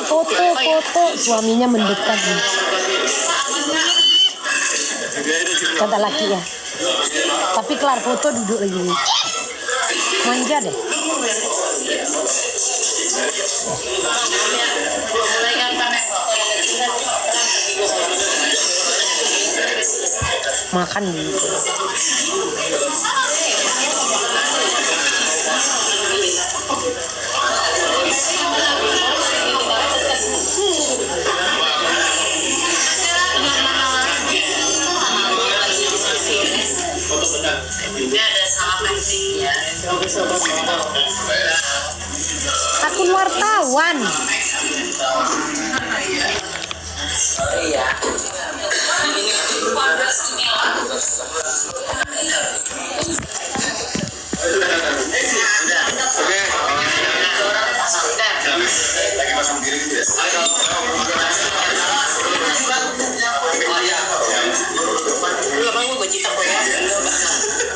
foto suaminya mendekat nih. Kata laki ya. Tapi kelar foto duduk lagi nih. Manja deh. Makan gitu. Akun wartawan. Iya.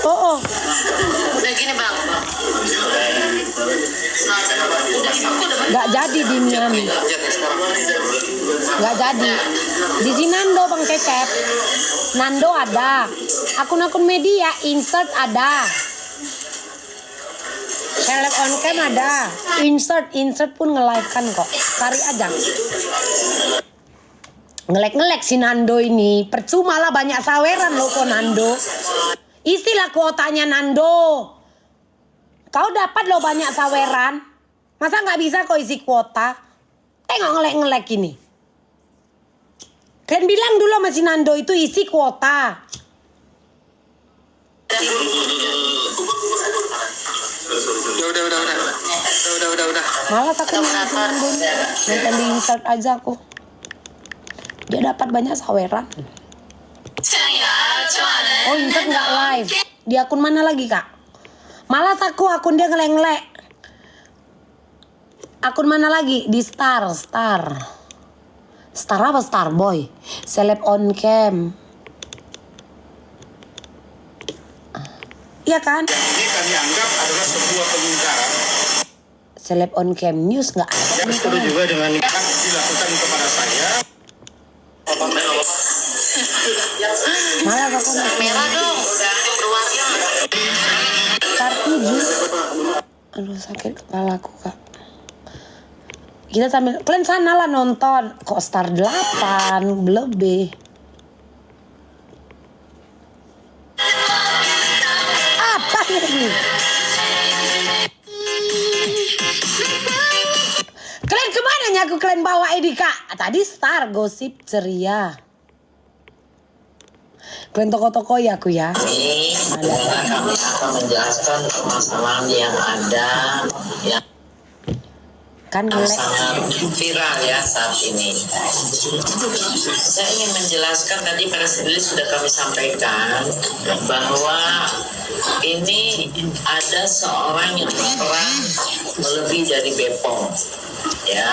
Oh. Udah gini bang. Gak jadi di Miami. Gak jadi. Di sini Nando Bang Cecep. Nando ada. Akun-akun media insert ada. Seleb on cam ada. Insert pun nge-live kan kok. Cari aja. Ngelek-ngelek si Nando ini. Percuma lah banyak saweran lo kok Nando. Isilah kuotanya Nando. Kau dapat lo banyak saweran. Masa gak bisa kok isi kuota? Tengok ngelek-ngelek ini. Kalian bilang dulu sama si Nando itu isi kuota. Udah. Malas aku sama si Nando ini. Nonton di insert aja aku. Dia dapat banyak saweran. Oh insert gak live. Di akun mana lagi kak? Malas aku akun dia ngelek-ngelek. Akun mana lagi? Di Star apa Star Boy? Seleb on cam. Iya kan? Ini kami anggap adalah sebuah pengingkaran. Seleb on cam news nggak ada. Yang setuju juga dengan yang dilakukan kepada saya. Malah aku Merah dong. Berwarna. Star 7. Aduh sakit kepalaku kak. Kita sambil kalian sana lah nonton. Kok Star 8 lebih. Apa ini? Kalian kemana nya aku kalian bawa ini kak? Tadi Star gosip ceria. Kalian toko-toko ya aku ya. Ini kami akan menjelaskan permasalahan yang ada yang Kan ngelek. sangat viral ya saat ini. Saya ingin menjelaskan tadi pada sendiri sudah kami sampaikan bahwa ini ada seorang yang berperan melebihi dari Bepom, ya,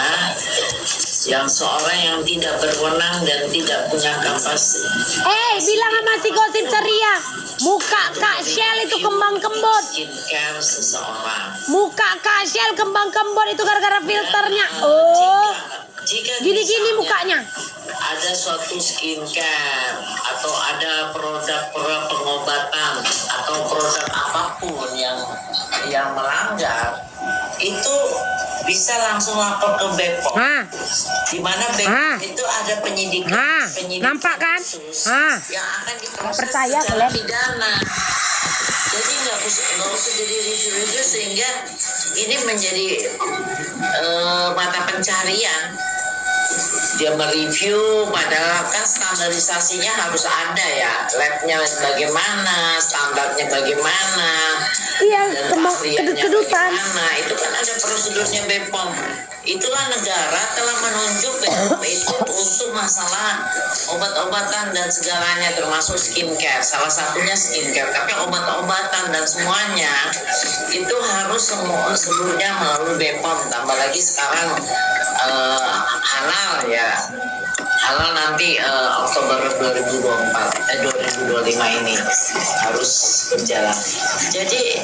yang seorang yang tidak berwenang dan tidak punya kapasitas. Bilang sama si gosip ceria. Muka Kak Shell itu kembang kembot. Skincare seseorang. Muka Kak Shell kembang kembot itu gara-gara filternya. Oh. Jika Gini-gini misalnya mukanya. ada suatu skincare atau ada produk-produk pengobatan atau produk apapun yang melanggar, itu bisa langsung lapor ke Bepom. Di mana Bepom itu ada penyidikan nampak kan? khusus yang akan diproses Percaya secara kalian? pidana. Jadi nggak usah jadi review sehingga ini menjadi mata pencarian. Dia mereview padahal kan standarisasinya harus ada ya, labnya bagaimana, standarnya bagaimana, Iya, dan kedutaan. bagaimana, itu kan ada prosedurnya Bepom. Itulah negara telah menunjuk Bepom itu untuk masalah obat-obatan dan segalanya termasuk skincare, salah satunya skincare, tapi obat-obatan dan semuanya itu harus seluruhnya melalui Bepom, tambah lagi sekarang halal ya, halal nanti Oktober 2025 ini harus berjalan. Jadi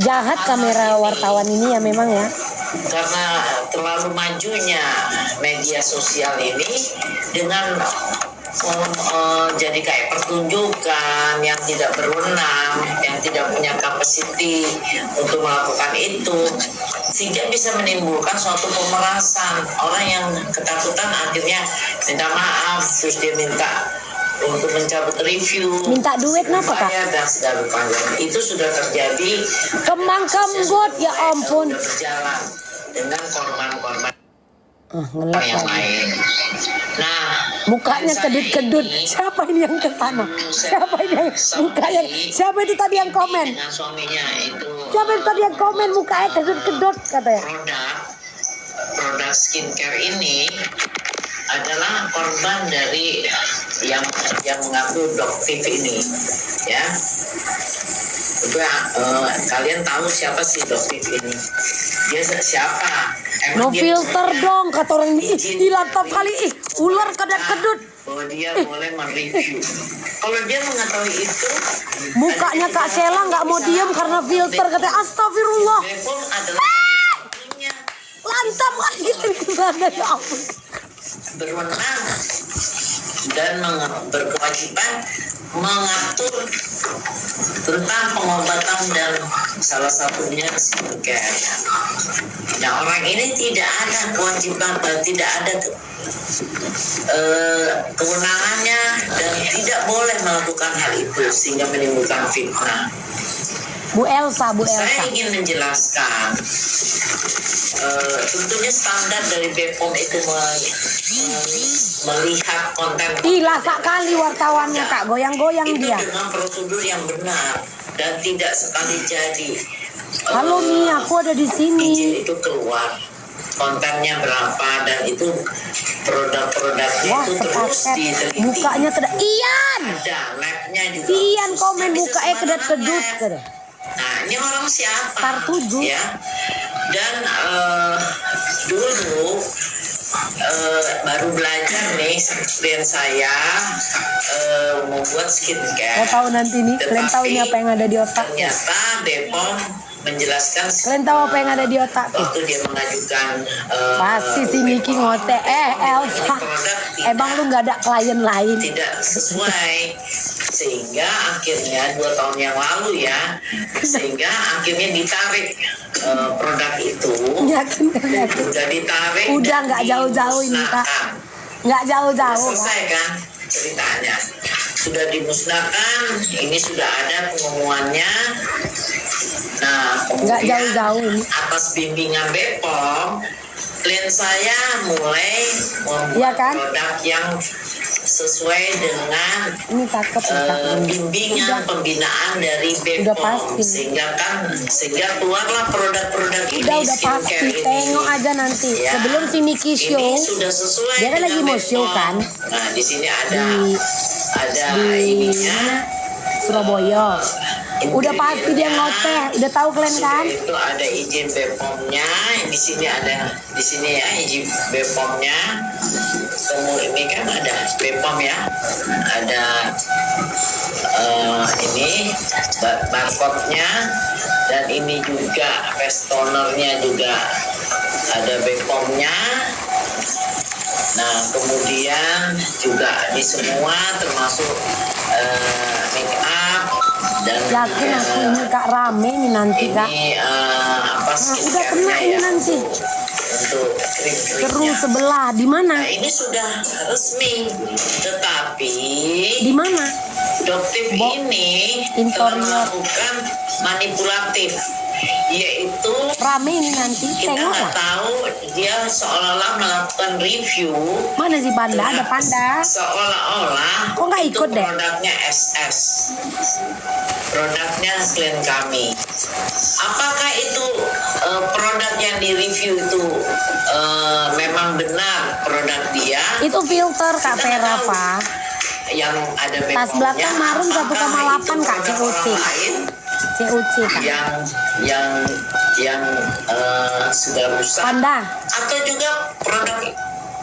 Jahat kamera wartawan ini ya memang ya. karena terlalu majunya media sosial ini dengan jadi kayak pertunjukan yang tidak berwenang, yang tidak punya kapasiti untuk melakukan itu, sehingga bisa menimbulkan suatu pemerasan. Orang yang ketakutan akhirnya minta maaf, terus dia minta untuk mencabut review, Minta duit kenapa, Kak? bayar dan segala macam. Itu sudah terjadi. Kembang kembut, ya ampun. Sudah berjalan dengan korban-korban Ngelak yang lagi. lain. Nah, Mukanya saya kedut-kedut. ini, Siapa ini yang kesana? Siapa ini yang mukanya? Siapa itu tadi yang komen? dengan suaminya itu Siapa itu tadi yang komen mukanya kedut-kedut katanya? produk skincare ini adalah korban dari yang mengaku Doktiv ini, ya. Juga kalian tahu siapa sih Doktiv ini? Dia siapa? No dia filter punya dong kata orang ini. izin Di laptop kali ular kedut-kedut. bahwa dia boleh mereview. Kalau dia mengetahui itu, Mukanya Kak Sheila nggak mau diem karena filter katanya. Astagfirullah. Bepom adalah satu-satunya Lantam lagi ke sana ya ampun. berwenang dan berkewajiban mengatur tentang pengobatan dan salah satunya skincare. Nah, orang ini tidak ada kewajiban, tidak ada kewenangannya dan tidak boleh melakukan hal itu sehingga menimbulkan fitnah. Bu Elsa. Saya ingin menjelaskan, tentunya standar dari Bepom itu melihat konten. Ih, lasak kali wartawannya Kak, goyang-goyang itu dia. dengan prosedur yang benar dan tidak sekali jadi. Halo nih, aku ada di sini. Izin itu keluar, kontennya berapa dan itu produk-produknya Wah, itu terus sepaket. diteliti. Mukanya tidak. Ian! Ada labnya juga. Si Ian komen Bisa mukanya kedut-kedut. sembarangan lab. Nah, ini orang siapa? Star 7. Ya. Dan dulu baru belajar nih klien saya membuat skincare. Kau tahu nanti nih, kalian tahu ini apa yang ada di otak? Ternyata Bepom menjelaskan Kalian tahu apa yang ada di otak tuh? waktu dia mengajukan Pasti si Niki ngote. Elsa, emang lu nggak ada klien lain? tidak sesuai, sehingga akhirnya 2 tahun yang lalu ya, sehingga akhirnya ditarik produk itu. Yakin kan? Yakin. Udah ditarik, Udah dan nggak jauh-jauh ini Kak. dimusnahkan. Nggak jauh-jauh. Kak. Selesai kan ceritanya, sudah dimusnahkan, ini sudah ada pengumumannya. Nah, Nggak kemudian jauh-jauh ini. atas bimbingan Bepom, klien saya mulai membuat Iya kan? produk yang sesuai dengan Ini cakep nih Kak. bimbingan Udah. pembinaan dari Udah Bepom, pasti. sehingga keluarlah produk-produk ini. Udah skincare pasti. ini. Tengok aja nanti. Ya. Sebelum si Niki show, Ini sudah sesuai dia kan dengan lagi mau show Bepom. kan? Nah, di sini ada di ininya. Surabaya. Udah pasti dia ngoteh. Udah tahu kalian kan? Itu ada izin Bepomnya, di sini ya izin Bepomnya. Kemudian ini kan ada Bepom ya, ada ini barcode-nya, dan ini juga face tonernya juga ada Bepomnya. Nah, kemudian juga di semua termasuk make up dan Yakin aku ini Kak rame ini nanti Kak. ini Nah, udah skincare-nya kena ini ya, nanti. untuk Seru krim-krimnya. sebelah. Di mana? Nah, ini sudah resmi, tetapi Di mana? Doktiv ini telah Interior. melakukan manipulatif, yaitu Rame ini nanti. kita Tengok nggak lah. tahu, dia seolah-olah melakukan review Mana si Panda? Ada Panda. seolah-olah Kok nggak itu ikut deh? produknya SS, produknya klien kami. Apakah itu produk yang direview itu memang benar produk dia? Itu filter Kak Kita nggak Vera tahu. Pak. Yang ada Tas Bepomnya, belakang marum apakah 1,8 itu Kak, produk COC. orang lain CUC Kak. yang sudah rusak, Panda. atau juga produk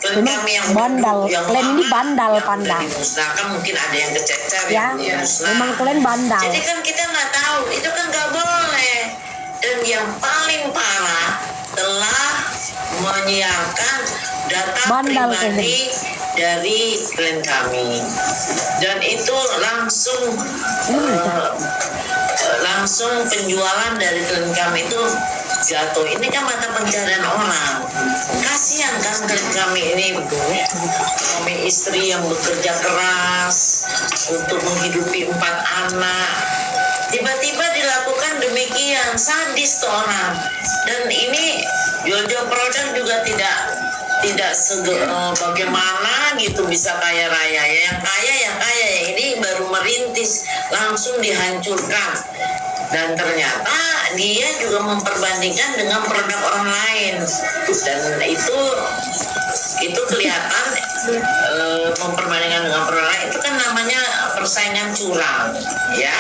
klien Memang kami yang bandal. yang Klien ini lama, bandal, yang Panda. udah dimusnahkan, mungkin ada yang kececer Ya, yang musnah. memang kalian bandal. Jadi kan kita nggak tahu, itu kan nggak boleh. Dan yang paling parah telah menyiarkan data Bandal pribadi dari klien kami, dan itu langsung penjualan dari klien kami itu jatuh. Ini kan mata pencarian orang. Kasihan kan klien kami ini, suami istri yang bekerja keras untuk menghidupi 4 anak. Tiba-tiba dilakukan demikian, sadis tuh orang. Dan ini jual-jual produk juga tidak bagaimana gitu bisa kaya raya. Yang kaya, yang ini baru merintis langsung dihancurkan. Dan ternyata dia juga memperbandingkan dengan produk orang lain, dan itu kelihatan memperbandingkan dengan produk lain itu kan namanya persaingan curang, ya.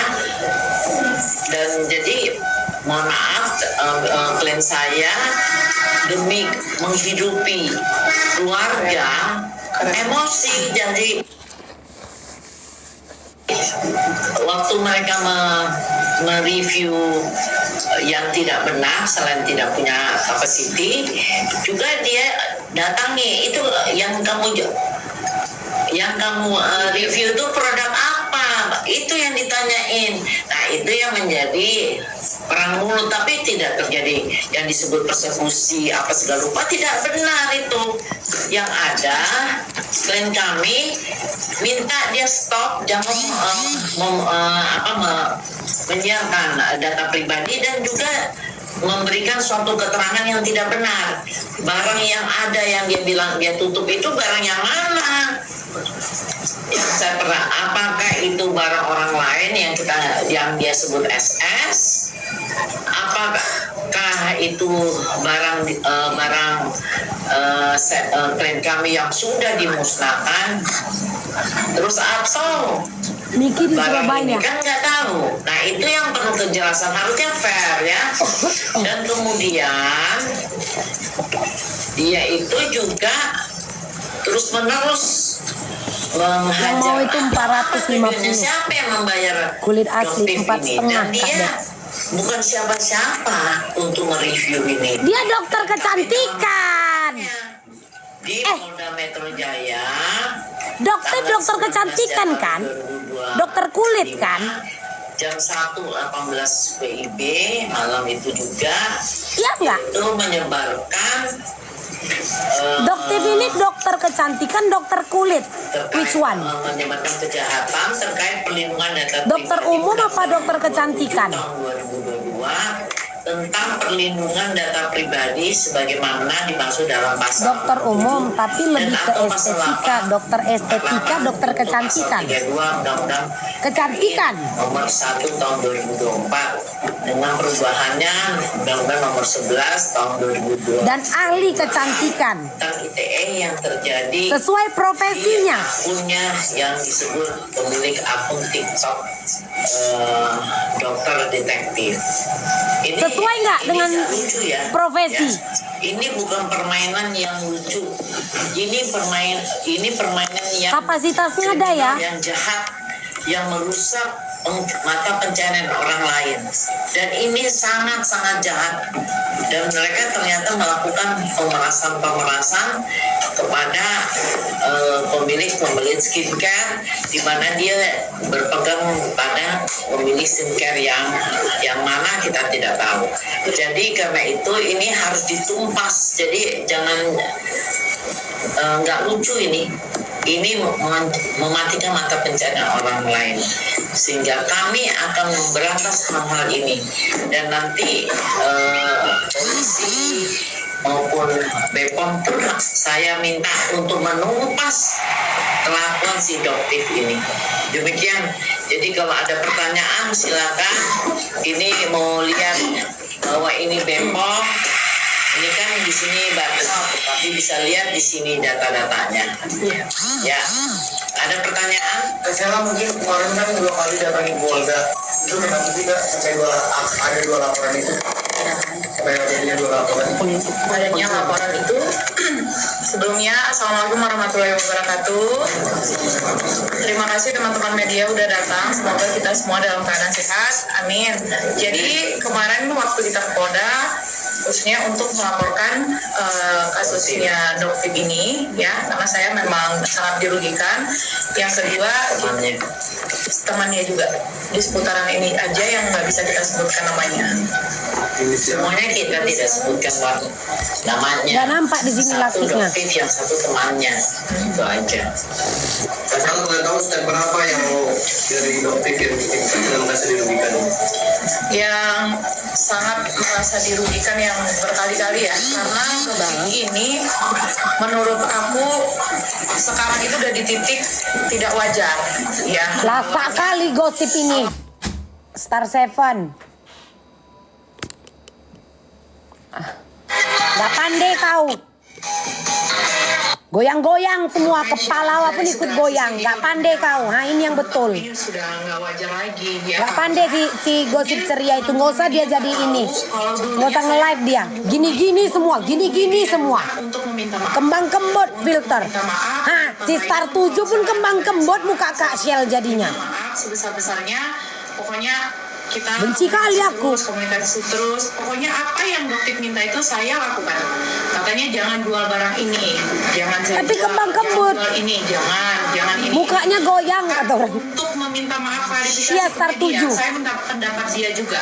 Dan jadi mohon maaf, klien saya demi menghidupi keluarga emosi, jadi waktu mereka mereview yang tidak benar, selain tidak punya capacity, juga dia datangi itu yang kamu review itu produk apa, itu yang ditanyain. Nah, itu yang menjadi perang mulut, tapi tidak terjadi yang disebut persekusi apa segala rupa, tidak benar itu. Yang ada klien kami minta dia stop, jangan menyiarkan data pribadi, dan juga memberikan suatu keterangan yang tidak benar. Barang yang ada yang dia bilang dia tutup itu barang yang mana? Yang saya pernah, apakah itu barang orang lain yang dia sebut SS? Apakah itu barang klien kami yang sudah dimusnahkan? Terus atau Niki di barang Surabaya. ini kan nggak tahu. Nah, itu yang perlu kejelasan, harusnya fair, ya. Dan kemudian dia itu juga terus menerus Yang mau itu 450. Siapa yang membayar Kulit asli dokter 4,5 ini? Dan dia Kak. bukan siapa-siapa untuk mereview ini. Dia dokter kecantikan. Di Polda Metro Jaya. Dokter kecantikan kan? Dokter kulit kan? Jam 1.18 WIB malam itu juga. Iya enggak? Itu menyebarkan Dokter ini dokter kecantikan, dokter kulit. Which one? Menyebarkan kejahatan terkait perlindungan data Dokter pribadi umum apa dokter kecantikan? tahun 2022 tentang perlindungan data pribadi sebagaimana dimaksud dalam pasal Dokter umum, tapi lebih ke estetika. Dokter estetika, dokter kecantikan. 32 Undang-Undang Kecantikan. nomor 1 tahun 2024 dengan perubahannya Undang-Undang nomor 11 tahun 2002 Dan ahli kecantikan. tentang ITE yang terjadi Sesuai profesinya. akunnya yang disebut pemilik akun TikTok dokter detektif. Sesuai nggak dengan lucu ya, profesi? Ya. Ini bukan permainan yang lucu. Ini permainan yang Kapasitasnya ada ya. yang jahat, yang merusak mata pencaharian orang lain. Dan ini sangat-sangat jahat. Dan mereka ternyata melakukan pemerasan kepada pemilik skincare, di mana dia berpegang pada pemilik skincare yang mana kita tidak tahu. Jadi karena itu ini harus ditumpas. Jadi jangan nggak lucu ini. Ini mematikan mata pencaharian orang lain, sehingga kami akan memberantas hal-hal ini. Dan nanti polisi maupun BPOM pun saya minta untuk menumpas kelakuan si doktif ini. Demikian. Jadi kalau ada pertanyaan silakan. Ini mau lihat bahwa ini BPOM. Ini kan di sini backdrop, tapi bisa lihat di sini data-datanya. Ya, ada pertanyaan? Saya mungkin kemarin kan 2 kali datangi Polda. Itu kenapa tidak sampai ada 2 laporan itu? Sampai adanya 2 laporan. Adanya laporan itu sebelumnya, Assalamualaikum warahmatullahi wabarakatuh. Terima kasih teman-teman media udah datang. Semoga kita semua dalam keadaan sehat. Amin. Jadi kemarin waktu kita ke Polda, khususnya untuk melaporkan kasusnya Doktip ini, ya, karena saya memang sangat dirugikan. Yang kedua, temannya juga di seputaran ini aja yang nggak bisa kita sebutkan namanya. Semuanya kita tidak sebutkan namanya. Nggak nampak di sini Satu lakinya. Doktip, yang satu temannya. Itu aja. Kalau boleh tahu step berapa yang dari Doktip yang merasa dirugikan? Yang sangat merasa dirugikan yang berkali-kali ya, karena Doktip ini menurut aku sekarang itu udah di titik tidak wajar, ya. Lasa kali gosip ini. Star 7. Gak pandai kau. Goyang-goyang semua, kepala pun ikut goyang. Gak pandai kau. Nah ini yang betul. Ini sudah nggak wajar lagi, ya. Gak pandai si gosip ceria itu. Gak usah dia jadi ini. Gak usah nge-live dia. Gini-gini semua. Gini-gini semua. Untuk meminta maaf. Kembang kembot filter. Hah, si Star 7 pun kembang kembot muka Kak Shell jadinya. Maaf sebesar-besarnya. Pokoknya kita Benci kali aku. komunikasi terus. Pokoknya apa yang Doktip minta itu saya lakukan. Katanya jangan jual barang ini, jangan saya Tapi jual, kembang jangan kembut. jual ini, jangan ini. Mukanya goyang kata orang. Untuk meminta maaf klarifikasi Iya, ke Star media, 7. saya minta pendapat dia juga.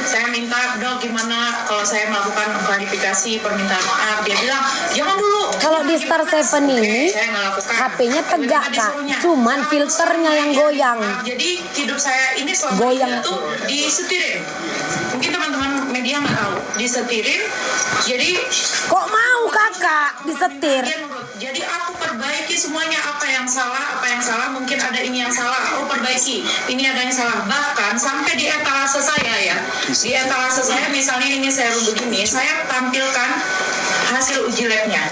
Saya minta, Dok, gimana kalau saya melakukan klarifikasi permintaan maaf? Dia bilang jangan dulu. Kalau di Star 7 ini, Saya nggak lakukan. HP-nya tegak, Tiba-tiba Kak. disuruhnya. Cuman filternya yang goyang. Jadi hidup saya ini selama Goyang. ini tuh disetirin. Mungkin teman-teman media nggak tahu. Disetirin. Jadi Kok mau kakak disetir? dia nurut. Jadi aku perbaiki semuanya, apa yang salah, mungkin ada ini yang salah, aku perbaiki, ini ada yang salah. Bahkan sampai di etalase saya ya, di etalase saya misalnya ini serum begini, saya tampilkan hasil uji labnya.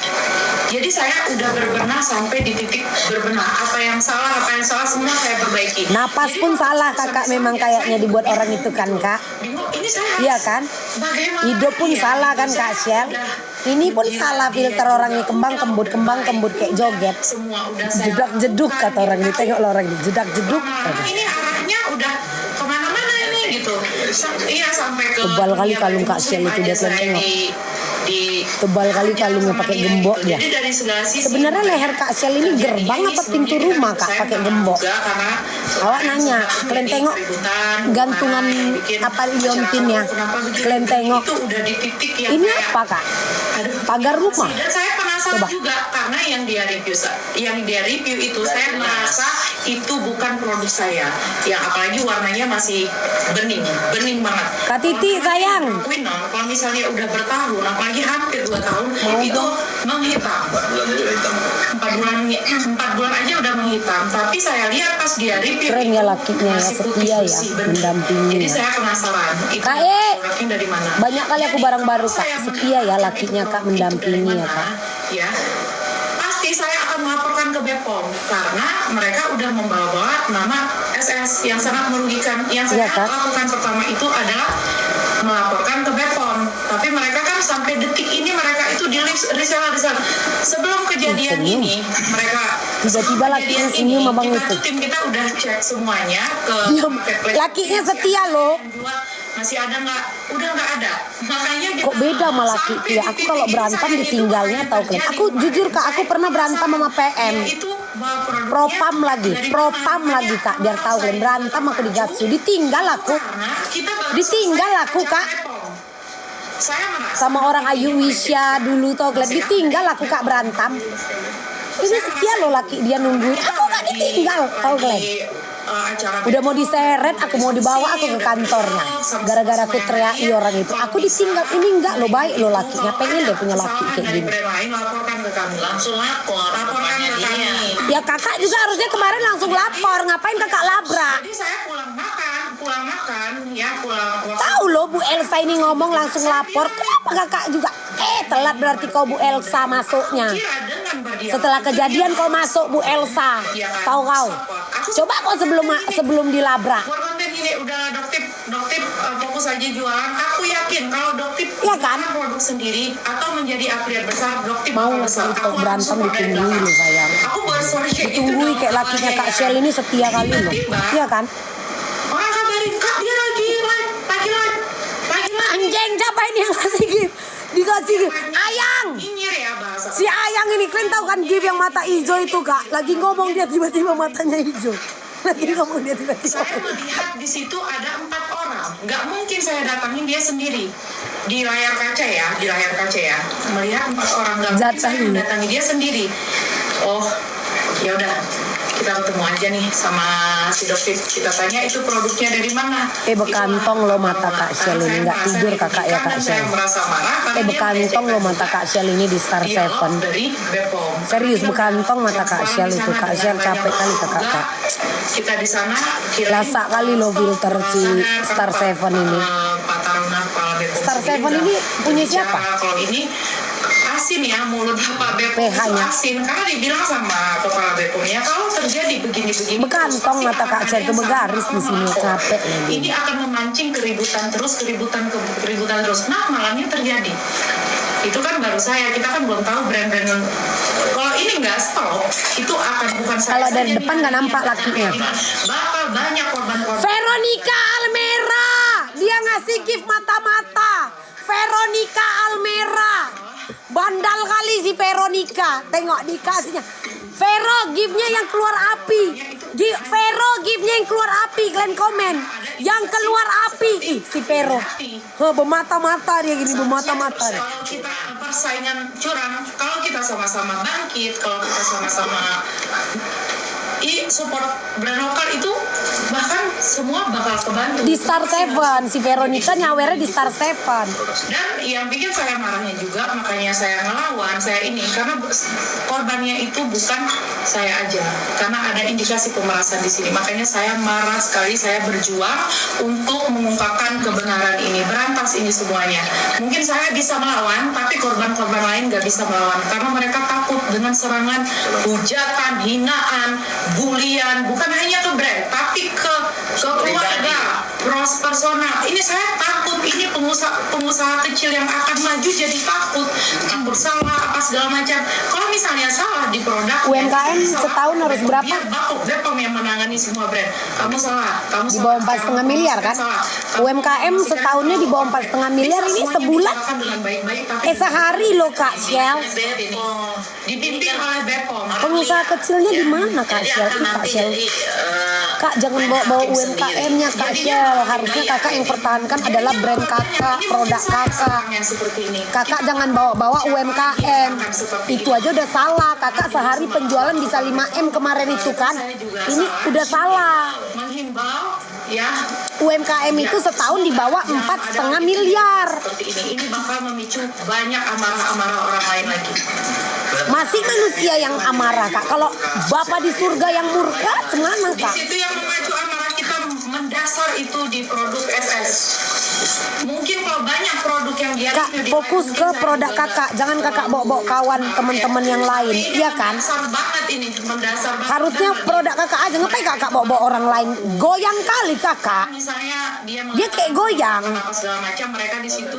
Jadi saya udah berbenah sampai di titik berbenah, apa yang salah semua saya perbaiki. Napas Jadi, pun salah kakak memang kayaknya dibuat orang itu kan kak. bingung, ini saya Iya kan? bagaimana Hidup pun ya? salah kan Kak Shell. Ini pun salah filter orangnya, kembang kembut kayak joget. Semua udah saya Jedak jeduk lakukan, kata orang ini, tengok lo orang ini, jedak jeduk. ini arahnya udah kemana-mana ini gitu. Iya sampai ke Tebal kali kalung Kak Shell itu, dia tengok. Tebal kali kalungnya pakai gembok dia. Jadi dari segala sisi, Sebenarnya leher Kak Shell ini gerbang apa pintu rumah Kak pakai gembok? Awak nanya, kalian tengok gantungan apa liontinnya? Kalian tengok. itu udah di titik yang Ini kayak, apa Kak? aduh, Pagar rumah. dan saya penasaran Coba. juga karena yang dia review itu saya merasa itu bukan produk saya, yang apalagi warnanya masih bening banget. Kak Titi sayang. Kalau misalnya udah bertahun, apalagi hampir 2 tahun, itu menghitam. 4 bulan aja udah menghitam. Tapi saya lihat pas dia review Keren ya lakinya ya, masih setia ya, bersih, bening. mendampingi Jadi ya. saya penasaran itu Kak E, produknya dari mana. banyak kali aku barang baru Kak, setia ya lakinya Kak, mendampingi ya Kak. Ya, pasti saya akan melaporkan ke BPOM karena mereka udah membawa nama SS yang sangat merugikan. Yang Iya, saya Kak. lakukan pertama itu adalah melaporkan ke BPOM. Tapi mereka kan sampai detik ini mereka itu di reseller. Sebelum kejadian Senyum. ini, mereka Tiba-tiba lakinya senyum abang kita itu. tuh tim kita udah cek semuanya ke Diam. marketplace. Lakinya setia loh. Yang dua, masih ada nggak? Udah nggak ada. Makanya Kok beda sama laki sampai ya? di Aku titik kalau ini berantem saya itu ditinggalnya bukan tahu kalian. terjadi, Aku jujur Kak, aku saya pernah berantem sama PM. yaitu bahwa produknya Propam dari lagi Kak, biar tahu kalian berantem aku digatsu. Ditinggal aku. karena kita baru Ditinggal selesai aku, kerja Kak. Bepom. Saya merasa Sama orang Ayu Wisya dulu tau kalian, ditinggal aku Kak berantem. Ini setia loh laki dia nungguin. Aku gak ditinggal tau kalian. Udah mau diseret, aku mau dibawa aku ke kantornya. Gara-gara aku teriaki orang itu. Aku ditinggal, ini enggak lo baik lo lakinya. Pengen deh punya laki kayak gini. laporkan ke kami. Langsung laporkan ke kami. Ya kakak juga harusnya kemarin langsung lapor. Ngapain kakak labrak? Jadi saya pulang makan, ya pulang. Tahu lo Bu Elsa ini ngomong langsung lapor. Kenapa kakak juga? Telat berarti kau Bu Elsa masuknya. Setelah kejadian kau masuk Bu Elsa. Tahu kau? Coba kau sebelum dilabrak. Buat konten ini udahlah Doktip fokus aja jualan. Aku yakin kalau Doktip Iya kan? jualan produk sendiri atau menjadi afiliat besar, Doktip Mau bakal besar. kalau Aku berantem langsung support dari ditungguin belakang. loh sayang. Aku bersorry kayak gitu Ditunggui dong, kayak lakinya makanya Kak ya. Shell ini setia kali loh. Tiba-tiba, Iya kan? orang kabarin Kak dia lagi live. Anjing siapa ini yang kasih gift? Dikasih Ayang. Nyinyir ya bahasa. Si Ayang ini kalian tahu kan Giv yang mata hijau itu Kak? Lagi ngomong dia tiba-tiba matanya hijau. Lagi ngomong dia tiba-tiba. Saya melihat di situ ada 4 orang. Nggak mungkin saya datangin dia sendiri. Di layar kaca ya, melihat 4 orang. Nggak mungkin saya Jatah. datangi dia sendiri. Oh, ya udah, kita ketemu aja nih sama si Dokter. Kita tanya itu produknya dari mana. Bekantong lo mata Kak Shell ini, nggak tidur kakak ya Kak Saya Shell. merasa marah karena dia Bekantong lo mata Kak Shell ini di Star dia Seven. dari Bepom. Serius bekantong mata Kak Shell itu. Kak Shell capek kali kakak. Kita di sana Lasa kali lo filter si Star Seven ini. Pak Taruna kepala Bepom Star sendiri Seven ini punya siapa? Kalau ini asin ya, mulut Pak Bepom itu PH-nya. asin karena dibilang sama kepala Bepomnya kalau terjadi begini-begini Bekantong terus, mata pasti Kak akan Shell ada itu yang begaris sama di sini kok. capek lagi. Ini akan memancing keributan terus. Nah, malamnya terjadi. Itu kan baru kita kan belum tahu brand-brand. Kalau ini nggak stop, itu akan bukan saya. Kalau dari saja depan nggak nampak lakinya. Bakal banyak korban-korban. Veronica Almera, dia ngasih gift mata-mata. Veronica Almera, bandal kali si Veronica. Tengok dikasihnya. Vero giftnya yang keluar api. Vero giftnya yang keluar api. Kalian komen. Yang keluar api. Ih, si Vero. Bermata-mata dia gini, bermata-mata. Dia. Kalau kita persaingan curang, kalau kita sama-sama bangkit, kalau kita sama-sama support brand lokal itu bahkan semua bakal kebantu. Di Star Seven, si Veronica nyawernya di Star Seven. Dan yang bikin saya marahnya juga, makanya saya ngelawan, karena korbannya itu bukan saya aja, karena ada indikasi pemerasan di sini. Makanya saya marah sekali, saya berjuang untuk mengungkapkan kebenaran ini, berantas ini semuanya. Mungkin saya bisa melawan, tapi korban-korban lain nggak bisa melawan, karena mereka takut dengan serangan, hujatan, hinaan, bulian, bukan hanya ke brand, tapi ke keluarga, personal. Ini saya takut, ini pengusaha kecil yang akan maju jadi takut salah apa segala macam. Kalau misalnya salah di produk, UMKM setahun harus berapa? Biar Bepom yang menangani semua brand. Kamu salah, Di bawah 4,5 miliar kan? UMKM setahunnya di bawah 4,5 miliar, ini sebulan. Sehari loh Kak Shell. Dipimpin oleh Bepom. Pengusaha kecilnya di mana Kak Shell? Kak Shell. Kak jangan bawa UMKM-nya Kak Shell. Harusnya kakak yang pertahankan adalah brand kakak, produk kakak. Kakak jangan bawa-bawa UMKM. Itu aja udah salah. Kakak sehari penjualan bisa 5M kemarin itu kan. Ini udah salah. Menghimbau ya. UMKM itu setahun di bawah 4,5 miliar. Seperti ini bakal memicu banyak amarah-amarah orang lain lagi. Masih manusia yang amarah Kak. Kalau Bapak di surga yang murka, gimana Di Kak? situ yang memacu amarah kita mendasar itu di produk SS. Mungkin kalau banyak produk yang dia Kak, fokus ke produk kakak. Jangan kakak bawa-bawa kawan teman-teman yang lain. Iya kan? Mendasar banget ini, mendasar banget. Harusnya produk kakak aja. Ngapain kakak bawa-bawa orang lain? Goyang kali kakak. Misalnya Dia kayak goyang. apa segala macam, mereka di situ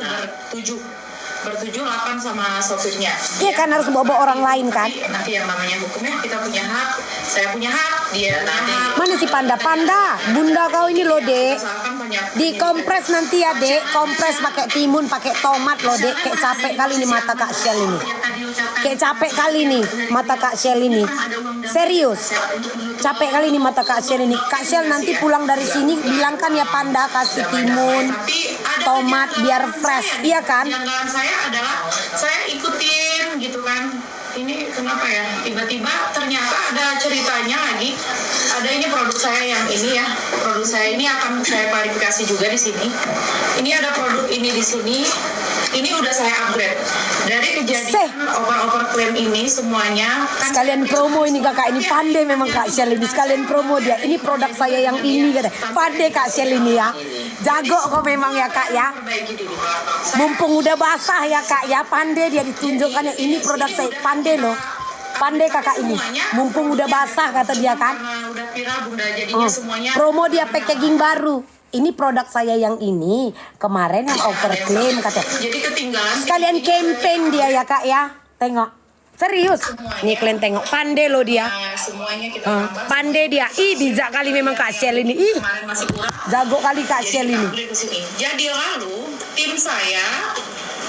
bertujuh 8 sama sopirnya. Iya kan harus bawa-bawa orang lain kan? Nanti yang namanya hukumnya kita punya hak, saya punya hak, dia punya hak. Mana si panda-panda? Bunda kau ini loh dek. Dikompres nanti ya dek. Kompres pakai timun, pakai tomat loh dek. Kayak capek kali nih mata Kak Shell ini. Kayak capek kali nih mata Kak Shell ini. Serius. Capek kali nih mata Kak Shell ini. Kak Shell nanti pulang dari sini bilangkan ya panda kasih timun, tomat biar fresh. Iya kan? Janggalan saya adalah saya ikutin gitu kan. Ini kenapa ya? Tiba-tiba ternyata ada ceritanya lagi. Ada ini produk saya yang ini ya. Produk saya ini akan saya klarifikasi juga di sini. Ini ada produk ini di sini. Ini udah saya upgrade. Dari kejadian over claim ini semuanya kan Sekalian promo ini kakak, ini pandai memang Kak Shell ini. Sekalian promo dia. Ini produk saya yang ini kata. Pandai Kak Shell ini ya. Jago kok memang ya Kak ya. perbaiki diri. Mumpung udah basah ya Kak ya. Pandai dia ditunjukkan yang ini produk saya. Pandai loh. Pandai kakak ini. Mumpung udah basah kata dia kan. Karena udah viral bunda jadinya semuanya Promo dia packaging baru. Ini produk saya yang ini. Kemarin yang overclaim katanya. jadi ketinggalan. Sekalian campaign dia ya Kak ya. Tengok. Serius. Nih kalian tengok. Pandai loh dia. Nah, semuanya kita tambah. Pandai dia. Ih bijak kali memang Kak Shell ini. Ih Kemarin masih kurang. jago kali Kak Shell ini. Jadi lalu tim saya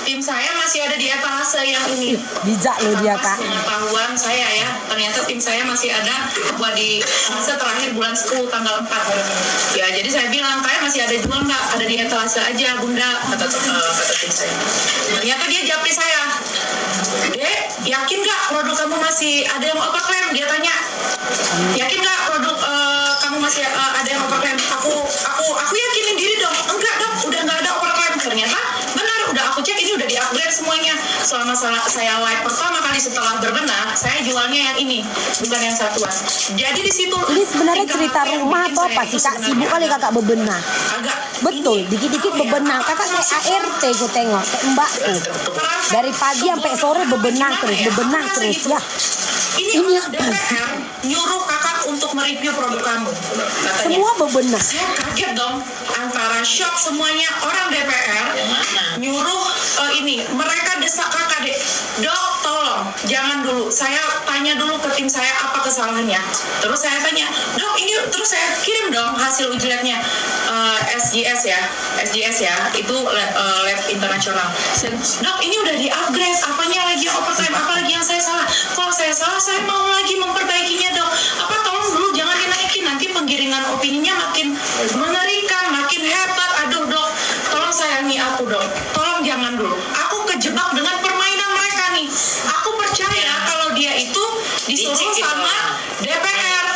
tim saya masih ada di etalase yang ini. Bijak loh dia, Kak. Pengetahuan saya ya, ternyata tim saya masih ada buat di etalase terakhir bulan 10 tanggal 4. Ya, jadi saya bilang, kayak masih ada jual nggak? Ada di etalase aja, Bunda, kata tim saya. Ternyata dia japri saya. Dek, yakin nggak produk kamu masih ada yang overclaim? Dia tanya. Yakin nggak produk kamu masih ada yang overclaim? Aku yakinin diri dong. Enggak dong, udah nggak ada overclaim. Ternyata benar, udah aku cek ini udah di-upgrade semuanya. Selama saya live pertama kali setelah berbenah, saya jualnya yang ini, bukan yang satuan. Jadi di situ Ini sebenarnya cerita rumah atau apa sih, Kak? Sibuk kali Kakak bebenah. Agak Betul, dikit-dikit bebenah. Kakak kayak ART gue tengok, kayak mbakku. Dari pagi sampai sore bebenah terus ya. Ini DPR nyuruh kakak untuk mereview produk kamu, katanya. Semua bebenah. Saya kaget dong, antara shock semuanya. Orang DPR nyuruh ini, mereka desak kakak, Dok, tolong jangan dulu, saya tanya dulu ke tim saya apa kesalahannya. Terus saya tanya, Dok ini, terus saya kirim dong hasil ujiannya. SGS ya, itu lab internasional. Dok ini udah di-upgrade, apanya lagi yang overtime, apa lagi yang saya salah? Kalau saya salah, saya mau lagi memperbaikinya, Dok. Apa tolong dulu jangan dinaikin, nanti penggiringan opininya makin mengerikan, makin hebat. Aduh, Dok, tolong sayangi aku, Dok. Tolong jangan dulu. Aku kejebak dengan permainan mereka nih. Aku percaya kalau dia itu disuruh sama DPR.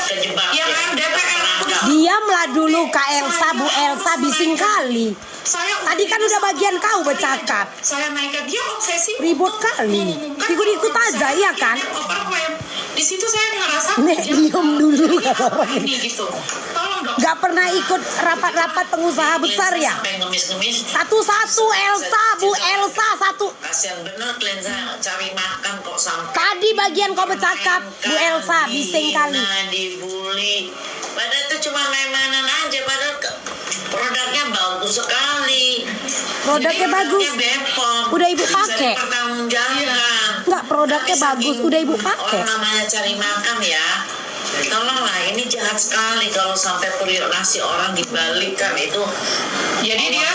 Ya kan, DPR. Diamlah dulu Kak Elsa, Bu Elsa bising kali. Tadi kan udah bagian kau bercakap. Saya naikkan, dia obsesi. Ribut kali. Ikut-ikut aja ya kan? Di situ saya ngerasa Nek diam dulu kalau orang ini gitu. Tolong dong. Gak pernah ikut rapat-rapat pengusaha besar ya? Sampai ngemis-ngemis. Satu-satu Elsa, Bu Elsa satu. Kasian bener kalian cari makan kok sampai. Tadi bagian kau bercakap, Bu Elsa bising kali. Dibully. Padahal itu cuma main-mainan aja, padahal produknya bagus sekali. Produknya bagus. Bepom. Udah ibu pakai. Pertanggungjawabkan. Enggak, produknya bagus, udah ibu pakai. Orang namanya cari makan ya. Tolonglah, ini jahat sekali kalau sampai periuk nasi orang dibalikan itu. Jadi dia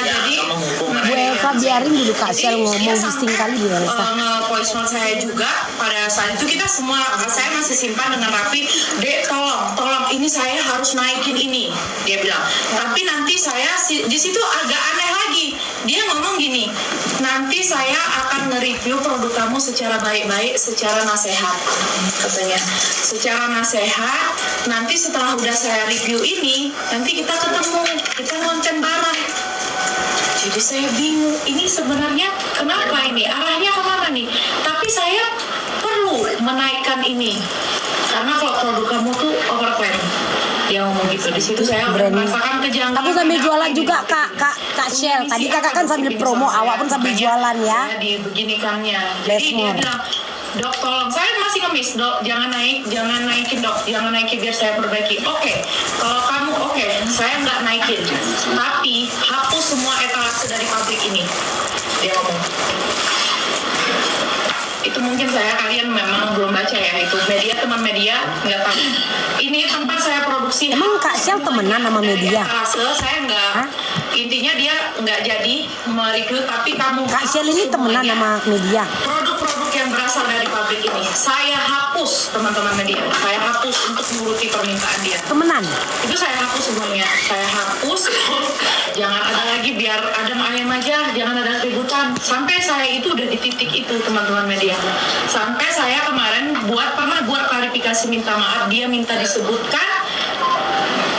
jadi kamu hukum Bu mereka. Elsa biarin dulu Kak Shell ngomong bising kali Bu Elsa. Voicemail saya juga pada saat itu kita semua, saya masih simpan dengan rapi. Dek, tolong ini saya harus naikin ini, dia bilang. Tapi nanti saya di situ agak aneh lagi. Dia ngomong gini, nanti saya akan nge-review produk kamu secara baik-baik, secara nasihat, katanya. Secara nasihat, nanti setelah udah saya review ini, nanti kita ketemu, kita ngonten bareng. Jadi saya bingung, ini sebenarnya kenapa ini, arahnya kemana nih? Tapi saya perlu menaikkan ini, karena kalau produk kamu tuh overclaim. Dia ngomong gitu, di situ saya merasakan kejanggalan. Aku sambil jualan juga Kak Shell. Tadi kakak kan sambil promo, awak pun sambil jualan ya. Saya dibeginikannya. Jadi dia bilang, Dok tolong, saya masih ngemis, Dok jangan naikin Dok, jangan naikin biar saya perbaiki. Oke, kalau kamu oke, saya nggak naikin, tapi hapus semua etalase dari pabrik ini. Dia ngomong. Itu mungkin kalian memang belum baca ya, itu media, teman media nggak tahu. Ini tempat saya produksi. Emang Kak Shell temenan sama media? Saya nggak. Intinya dia nggak jadi mereview, tapi kamu Kak Shell ini temenan sama media? Produk-produk yang berasal dari pabrik ini saya hapus, teman-teman media. Saya hapus untuk menuruti permintaan dia. Temenan? Itu saya hapus semuanya. Saya hapus. Jangan ada lagi, biar adem ayem aja. Jangan ada keributan. Sampai saya itu udah di titik itu, teman-teman media. Sampai saya kemarin pernah buat klarifikasi minta maaf. Dia minta disebutkan.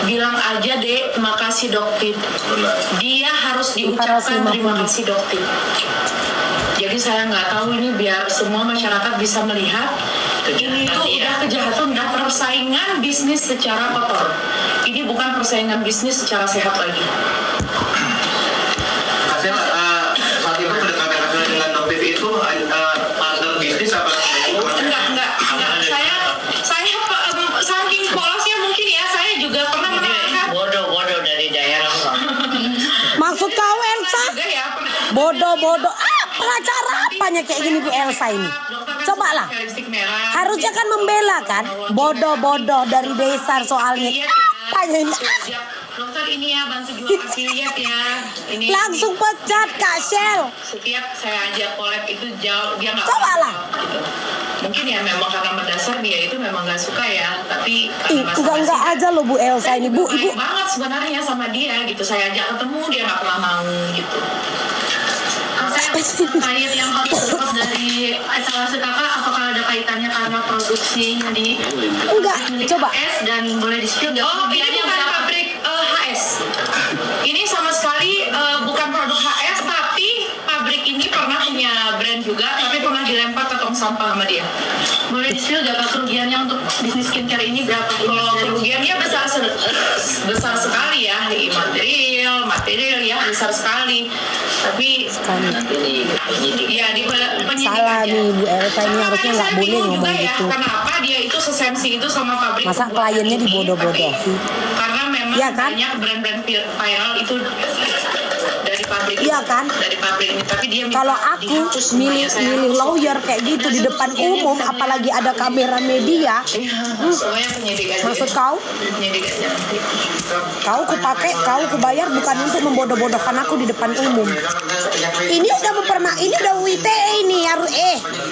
Bilang aja Dek, makasih Dokter. Dia harus diucapkan terima kasih Dokter. Jadi saya nggak tahu ini, biar semua masyarakat bisa melihat ini tuh udah kejahatan, udah persaingan bisnis secara kotor. Ini bukan persaingan bisnis secara sehat lagi. Hasil saat itu pendekatan hasilnya dengan Dokter itu partner bisnis apa? Enggak. Saya saking polosnya mungkin ya, saya juga pernah menawarkan. Bodoh dari daerah. Maksud kau Elsa? Juga ya, Bodoh. Pengacara apanya kayak gini Bu Elsa ini? Cobalah. Harusnya kan membela kan? Bodoh dari dasar soalnya. Apanya ini? Dokter ini ya, bantu jual affiliate ya. Ini Langsung pecat Kak Shell. setiap saya ajak collab itu jauh dia nggak Coba lah. gitu. Mungkin ya memang karena mendasar dia itu memang nggak suka ya, tapi Ih, enggak aja loh Bu Elsa ini Bu. baik Ibu banget sebenarnya sama dia gitu. Saya ajak ketemu dia nggak pernah mau gitu. Saya terkait yang harus lepas dari etalase kakak, apakah ada kaitannya karena produksinya di enggak. Coba. HS dan boleh di-spill nggak? Oh, ini Kerugiannya bukan berapa? pabrik HS. Ini sama sekali bukan produk HS, tapi pabrik ini pernah punya brand juga, tapi pernah dilempar ke tong sampah sama dia. Boleh di-spill nggak Kak, kerugiannya untuk bisnis skincare ini berapa? Kalau kerugiannya besar sekali ya, di material ya besar sekali. Tapi Nanti di penyidik. ya di penyidik Salah aja. nih Bu Elsa ini Karena harusnya makanya nggak saya boleh bingung ngomong juga ya, gitu. kenapa dia itu sesensi itu sama pabrik Masa pembuatan kliennya ini, dibodoh-bodohin? tapi karena memang Iya kan? banyak brand-brand viral itu dari pabrik Iya itu, kan? dari pabrik ini, tapi dia minta Kalau aku dihapus semuanya. milih Saya milih hapus. lawyer kayak gitu di depan umum, apalagi ada kamera media. Iya, semuanya penyidik aja. Maksud kau? Penyidik aja nanti. Kau kupakai, kau kubayar bukan untuk membodoh-bodohkan aku di depan umum. Ini udah ini udah UITE ini harus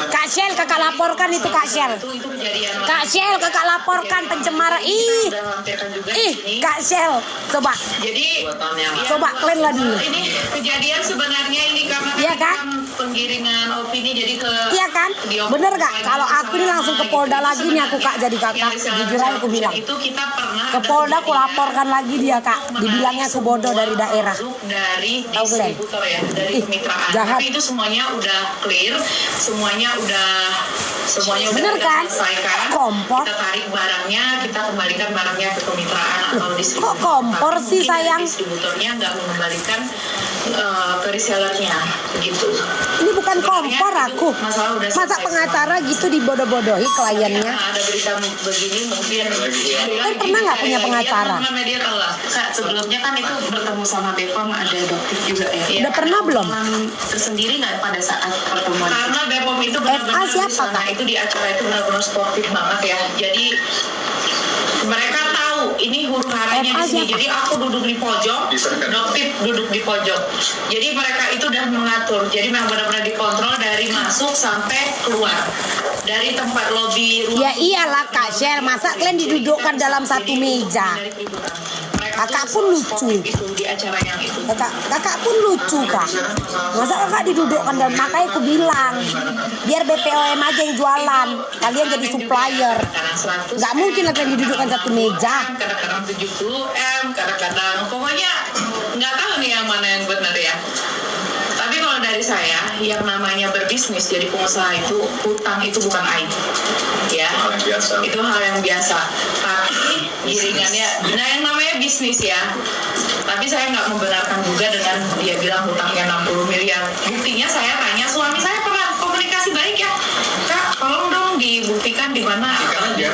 Kak Shell kakak laporkan itu Kak Shell. Itu kejadian. Kak Shell kakak laporkan pencemaran. Ih, Udah lampirkan juga di sini. Kak Shell, coba. Jadi Coba kalian lah dulu. Ini kejadian sebenarnya ini karena Iya kan? penggiringan opini jadi ke Iya kan? Bener gak? Kalau aku ini langsung ke Polda lagi nih aku Kak jadi kakak. Jujur aja aku bilang. itu kita pernah Ke Polda aku laporkan lagi dia Kak. Dibilangnya aku bodoh dari daerah. dari Tahu kalian? distributor ya, dari Ih, kemitraan. jahat. Tapi itu semuanya udah clear, semuanya udah Bener kan? selesaikan. Kompor. Kita tarik barangnya, kita kembalikan barangnya ke kemitraan atau distributor. kok kompor Tapi sih, mungkin sayang? distributornya nggak mengembalikan ke resellernya begitu. Ini bukan kompor aku. Masalah udah Masa selesai pengacara gitu dibodoh-bodohi kliennya? Karena ada berita begini mungkin Kan pernah nggak punya pengacara? Media tahu lah. Kak, sebelumnya kan itu bertemu sama Bepom ada dokter juga ya. Udah pernah belum? Pengalaman tersendiri nggak pada saat pertemuan? Karena Bepom itu benar-benar siapa, di sana Kak? itu di acara itu benar-benar sportif banget ya. Jadi mereka tahu ini huru haranya FA di sini. siapa? Jadi aku duduk di pojok, Doktip duduk di pojok. Jadi mereka itu udah mengatur. Jadi memang benar-benar dikontrol dari masuk sampai keluar. Dari tempat lobi ruang. Ya iyalah Kak Shell, masa kalian didudukkan dalam satu meja? Kakak pun lucu. Itu di acara yang itu. Kakak pun lucu Kak. Masa kakak didudukkan dan makanya aku bilang biar BPOM aja yang jualan, kalian jadi supplier. Nggak mungkin kalian didudukkan satu meja. Kadang-kadang 70M, kadang-kadang pokoknya nggak tahu nih yang mana yang benar ya. Tapi kalau dari saya, yang namanya berbisnis jadi pengusaha itu hutang itu bukan aib, ya. Hal yang biasa. Itu hal yang biasa. Tapi giringannya, nah yang namanya bisnis ya. Tapi saya nggak membenarkan juga dengan dia bilang hutangnya 60 miliar. Buktinya saya tanya suami saya pernah komunikasi baik ya, Kak, tolong dong dibuktikan di mana.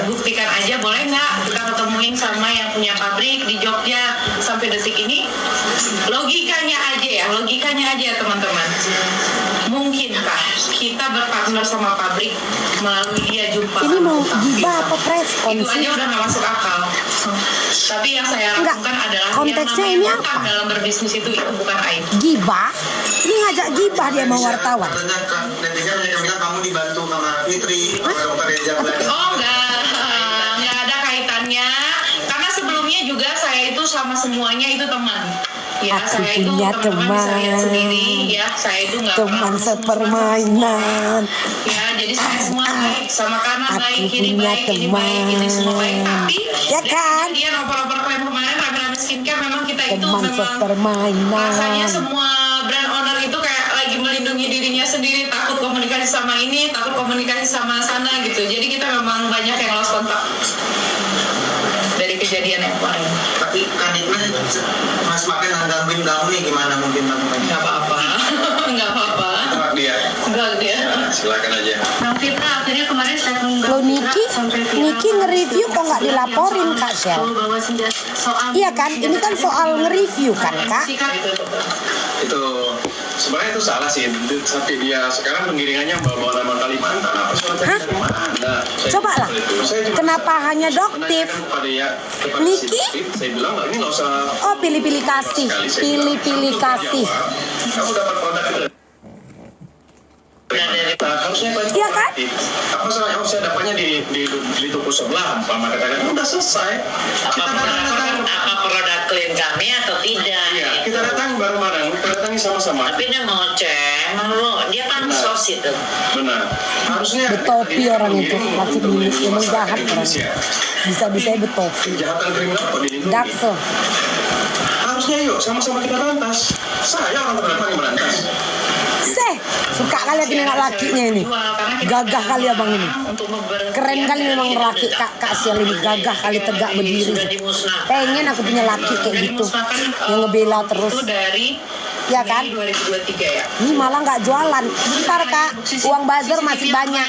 Buktikan aja boleh nggak kita ketemuin sama yang punya pabrik di Jogja sampai detik ini. Logikanya aja teman-teman. Mungkinkah kita berpartner sama pabrik melalui dia jumpa? Ini mau gibah apa preskon Itu sih? aja udah nggak masuk akal. Tapi yang saya Enggak, lakukan adalah konteksnya yang ini namanya apa? hutang dalam berbisnis itu bukan aib. Gibah? Ini ngajak gibah dia mau wartawan. Netizen yang bilang kamu dibantu sama Fitri, sama dokter Reza. Oh nggak ada kaitannya. Karena sebelumnya juga saya itu sama semuanya itu teman. Ya, Aku saya itu punya teman-teman bisa lihat teman. sendiri. Ya, saya itu nggak Teman pernah sepermainan. Ya, jadi saya semua baik, sama kanan Aku baik, ini punya baik, ini baik, ini semua baik. teman. Tapi Ya kan? dia oper-oper klaim kemarin rame-rame skincare memang kita itu Teman memang sepermainan. rasanya semua brand owner itu kayak lagi melindungi dirinya sendiri, takut komunikasi sama ini, takut komunikasi sama sana gitu. Jadi kita memang banyak yang lost kontak dari kejadian yang kemarin. Tapi kandidatnya Mas Makin nganggapin kamu nih gimana mungkin melakukannya? Nggak apa-apa, nggak apa-apa, Tolak dia. nggak dia. Silakan aja. Bang Fitra akhirnya kemarin statement Loh, Bang Niki, Fitra sampai viral Niki nge-review kok nggak dilaporin, Kak Shell? Bahwa soal Iya kan? Ini kan soal nge-review kan Kak? Itu sebenarnya itu salah sih, tapi dia sekarang penggiringannya bawa nama Kalimantan apa soalnya dari mana? Coba lah. Kenapa hanya Doktif? Niki? Saya bilang nggak, ini nggak usah. Oh, pilih-pilih kasih. Pilih-pilih kasih. Kamu dapat produk itu. Harusnya kan? Iya kan? Apa salahnya saya dapatnya di toko sebelah? Mama katakan udah selesai. Kita datang. Apa produk klien kami atau tidak? Iya, kita datang bareng-bareng. Kita datangi sama-sama. Tapi dia mau cek, dia kan sos itu. Benar. Harusnya Betopi orang itu, laki bini, emang jahat orang. Bisa-bisa betopi. Kejahatan kriminal kok dilindungi. Dakso. Harusnya yuk sama-sama kita berantas. Saya orang terdepan yang berantas. Suka kali aku nengok lakinya ini. Gagah kali abang ini. Keren kali memang laki kak Sial ini. Gagah kali tegak berdiri. Pengen aku punya laki kayak gitu. Yang ngebela terus. Ya kan? 2023 ya. Ini malah nggak jualan. Bentar kak, uang buzzer masih banyak.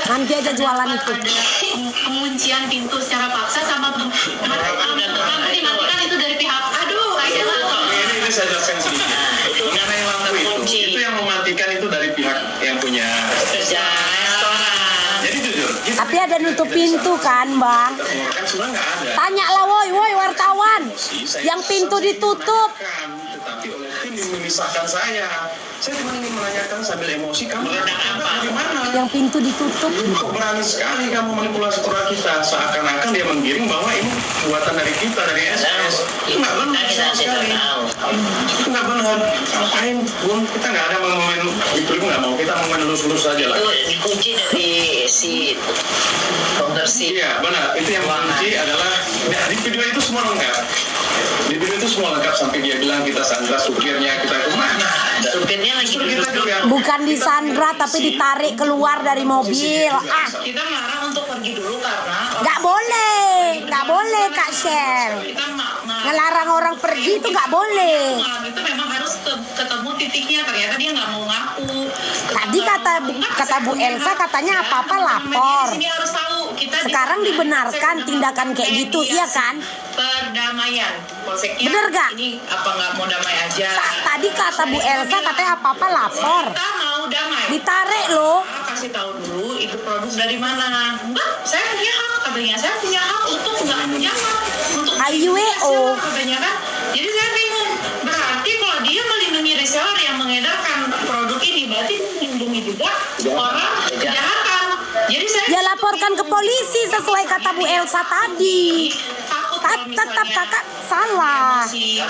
Nanti aja jualan itu. Ada penguncian pintu secara paksa sama dimatikan itu dari pihak. Aduh, Ini saya jelaskan sedikit. Mengenai lampu itu yang mematikan itu dari pihak yang punya restoran. Jadi jujur. Tapi ada nutup pintu kan bang? Kan sebenarnya nggak ada. Tanya lah woi wartawan. Yang pintu ditutup. Tetapi oleh tim yang memisahkan saya cuma ingin menanyakan sambil emosi, kamu bagaimana? Yang pintu ditutup. Kok berani sekali kamu manipulasi suara kita, seakan-akan dia menggiring bahwa ini buatan dari kita, dari SS. Itu nggak benar sama sekali. Itu nggak benar. Ngapain? Kita nggak ada momen itu, nggak mau. Kita momen lulus-lulus saja lah. Itu dikunci dari si konversi. Iya benar. Itu yang kunci adalah di video itu semua lengkap. Di video itu semua lengkap sampai dia bilang kita sandra supirnya, kita kemana? Supirnya lagi Kita juga. Bukan disandra tapi ditarik keluar dari mobil. Ah, Kita melarang untuk pergi dulu karena nggak boleh Kak Shell. kita Ngelarang orang pergi itu nggak boleh. malam itu memang harus ketemu titiknya. Ternyata dia nggak mau ngaku. Tadi kata Bu Elsa katanya apa-apa lapor. Ini harus tahu kita Sekarang dibenarkan tindakan kayak gitu, iya kan? Perdamaian. Polseknya Bener gak? Ini apa nggak mau damai aja? Tadi kata Bu Elsa katanya apa-apa lapor. Kita mau damai. Ditarik loh. Kasih tahu dulu itu produk dari mana. Enggak, saya punya hak katanya. Saya punya hak untuk nggak punya hak untuk IWO. katanya kan. Jadi saya bingung. Berarti kalau dia melindungi reseller yang mengedarkan produk ini, berarti melindungi juga orang kejahatan. Jadi saya Ya laporkan ke polisi sesuai kata Bu Elsa tadi. takut kalau Tetap misalnya kakak salah. saya